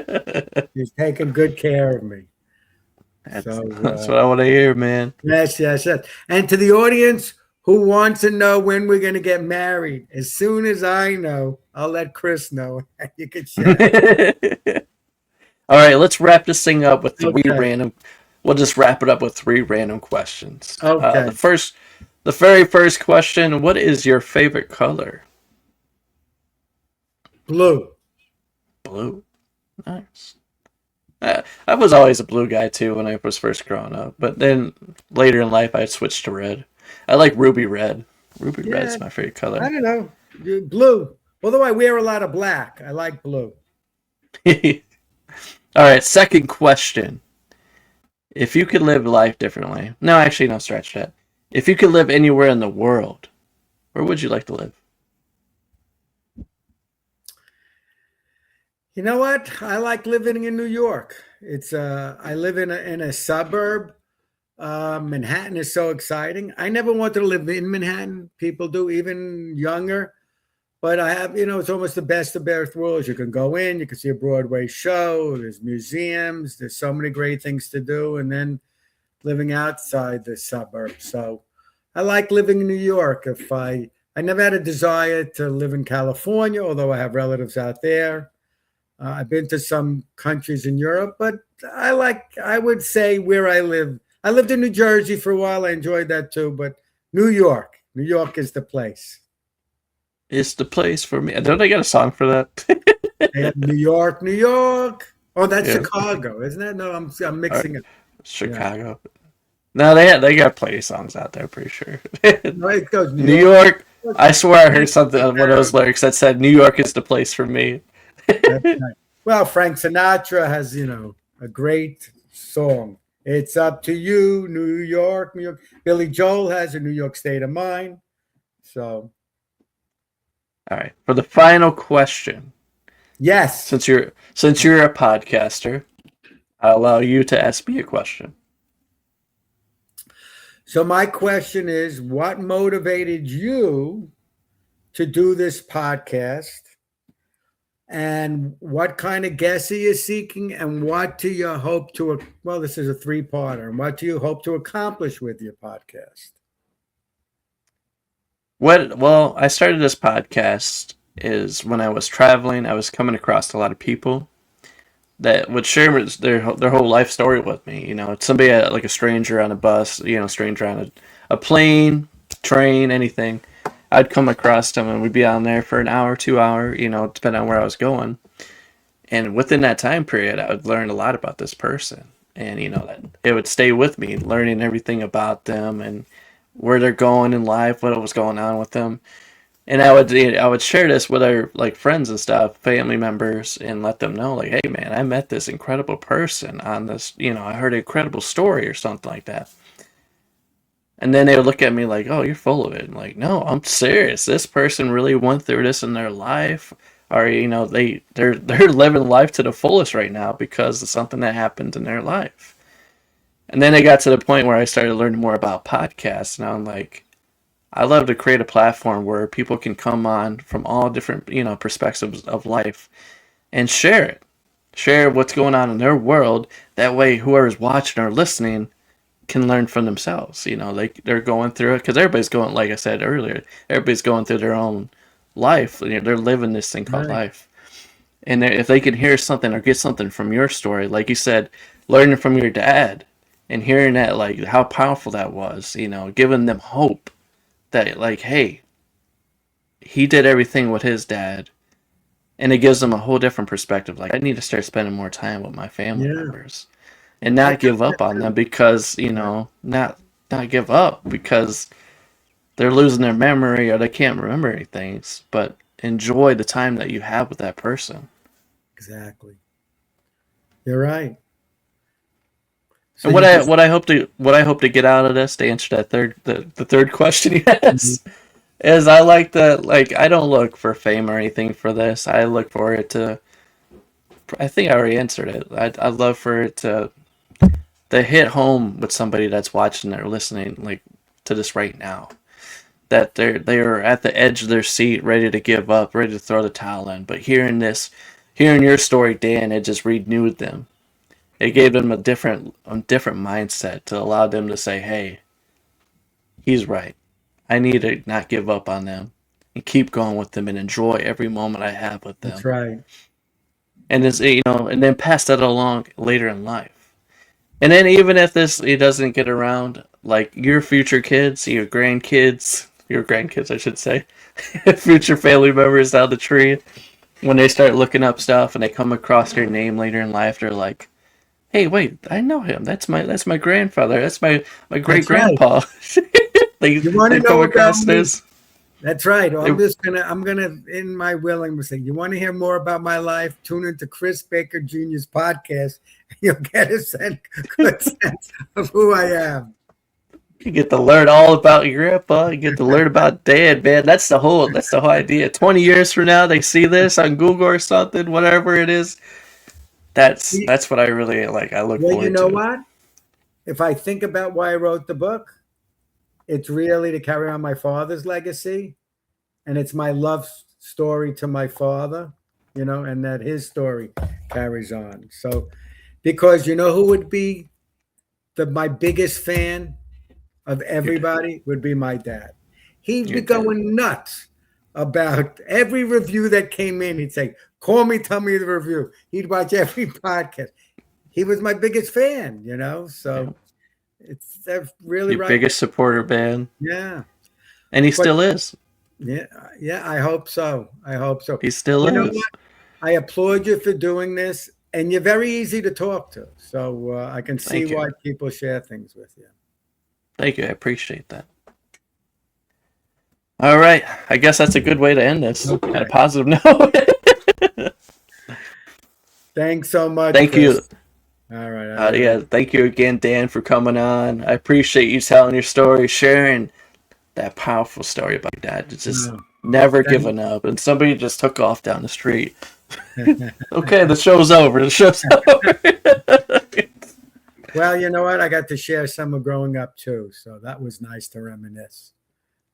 He's taking good care of me. That's what I want to hear, man. Yes. And to the audience who wants to know when we're going to get married, as soon as I know, I'll let Chris know. You can share. All right, let's wrap this thing up with three random. We'll just wrap it up with three random questions. Okay. The very first question: what is your favorite color? Blue. Blue. Nice. I was always a blue guy too when I was first growing up, but then later in life I switched to red. I like ruby red. Ruby red's my favorite color. I don't know. Blue. Although I wear a lot of black, I like blue. All right, second question. If you could live life differently. No, actually, no, stretch that. If you could live anywhere in the world, where would you like to live? You know what? I like living in New York. It's I live in a suburb, Manhattan is so exciting. I never wanted to live in Manhattan. People do, even younger. But I have, it's almost the best of both worlds. You can go in, you can see a Broadway show, there's museums, there's so many great things to do. And then living outside the suburbs. So I like living in New York. I never had a desire to live in California, although I have relatives out there. I've been to some countries in Europe, but I would say where I live. I lived in New Jersey for a while. I enjoyed that too, but New York is the place. It's the place for me. Don't they got a song for that? New York, New York. Oh, that's Chicago, isn't it? No, I'm mixing it. Chicago. Yeah. No, they got plenty of songs out there, pretty sure. No, it goes New York. I swear I heard something on one of those lyrics that said New York is the place for me. Right. Well, Frank Sinatra has, a great song. It's up to you, New York, New York. Billy Joel has a New York State of Mind. So, all right, for the final question. Yes. Since you're a podcaster, I'll allow you to ask me a question. So my question is, what motivated you to do this podcast? And what kind of guests are you seeking? And what do you hope to, well, this is a 3-parter. And what do you hope to accomplish with your podcast? Well, I started this podcast is when I was traveling. I was coming across a lot of people that would share their whole life story with me. It's somebody like a stranger on a bus, stranger on a plane, train, anything. I'd come across them and we'd be on there for an hour, 2 hour, depending on where I was going. And within that time period, I would learn a lot about this person. And, that it would stay with me, learning everything about them and where they're going in life, what was going on with them. And I would share this with our friends and stuff, family members, and let them know, hey man, I met this incredible person on this, I heard an incredible story or something like that. And then they would look at me like, oh, you're full of it. I'm like, no, I'm serious. This person really went through this in their life, or they're living life to the fullest right now because of something that happened in their life. And then it got to the point where I started learning more about podcasts, and I'm like, I love to create a platform where people can come on from all different, perspectives of life and share what's going on in their world. That way, whoever's watching or listening can learn from themselves. They're going through it because everybody's going, like I said earlier, everybody's going through their own life. They're living this thing called life. And if they can hear something or get something from your story, like you said, learning from your dad and hearing that, how powerful that was, giving them hope. That hey, he did everything with his dad, and it gives them a whole different perspective. I need to start spending more time with my family members, and not give up on them because not give up because they're losing their memory or they can't remember anything. But enjoy the time that you have with that person. Exactly, you're right. So and what I hope to get out of this, to answer that the third question you asked, is I like I don't look for fame or anything for this. I look for it to, I think I already answered it. I'd love for it to hit home with somebody that's watching or listening to this right now. That they are at the edge of their seat, ready to give up, ready to throw the towel in. But hearing your story, Dan, it just renewed them. It gave them a different mindset to allow them to say, hey, he's right. I need to not give up on them and keep going with them and enjoy every moment I have with them. That's right. And it's, and then pass that along later in life. And then even if it doesn't get around, your future kids, your grandkids, I should say, future family members down the tree, when they start looking up stuff and they come across your name later in life, they're like, hey, wait, I know him. That's my grandfather. That's my great grandpa. You want to know about this? That's right. I'm gonna in my will, I'm gonna say, you want to hear more about my life? Tune into Chris Baker Jr.'s podcast. You'll get a good sense of who I am. You get to learn all about your grandpa. You get to learn about Dad, man. That's the whole idea. 20 years from now, they see this on Google or something, whatever it is. That's what I really like. I look forward to. You know what? if I think about why I wrote the book, it's really to carry on my father's legacy, and it's my love story to my father, and that his story carries on. So, because who would be my biggest fan of everybody would be my dad. He'd be going nuts about every review that came in. He'd say, "Call me, tell me the review." He'd watch every podcast. He was my biggest fan, So it's really Your right. biggest supporter, man. Yeah, and he still is. Yeah. I hope so. He still You know is. what? I applaud you for doing this, and you're very easy to talk to. So I can see why people share things with you. Thank you. I appreciate that. All right. I guess that's a good way to end this on a positive note. Thanks so much. Thank Chris. you. All right. Yeah. Thank you again, Dan, for coming on. I appreciate you telling your story, sharing that powerful story about your dad. It's just never giving up. And somebody just took off down the street. Okay, the show's over. Well, you know what? I got to share some of growing up too, so that was nice to reminisce.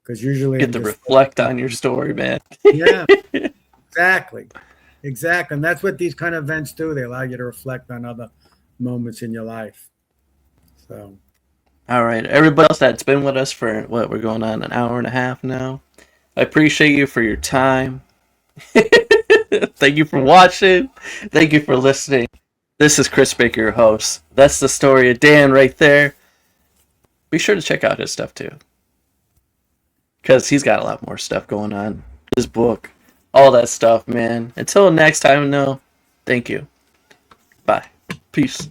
Because usually you get to reflect on your story, man. Yeah, exactly, and that's what these kind of events do. They allow you to reflect on other moments in your life. So, all right, everybody else that's been with us for we're going on an hour and a half now. I appreciate you for your time. Thank you for watching. Thank you for listening. This is Chris Baker, your host. That's the story of Dan right there. Be sure to check out his stuff too, because he's got a lot more stuff going on. His book, all that stuff, man. Until next time, thank you. Bye. Peace.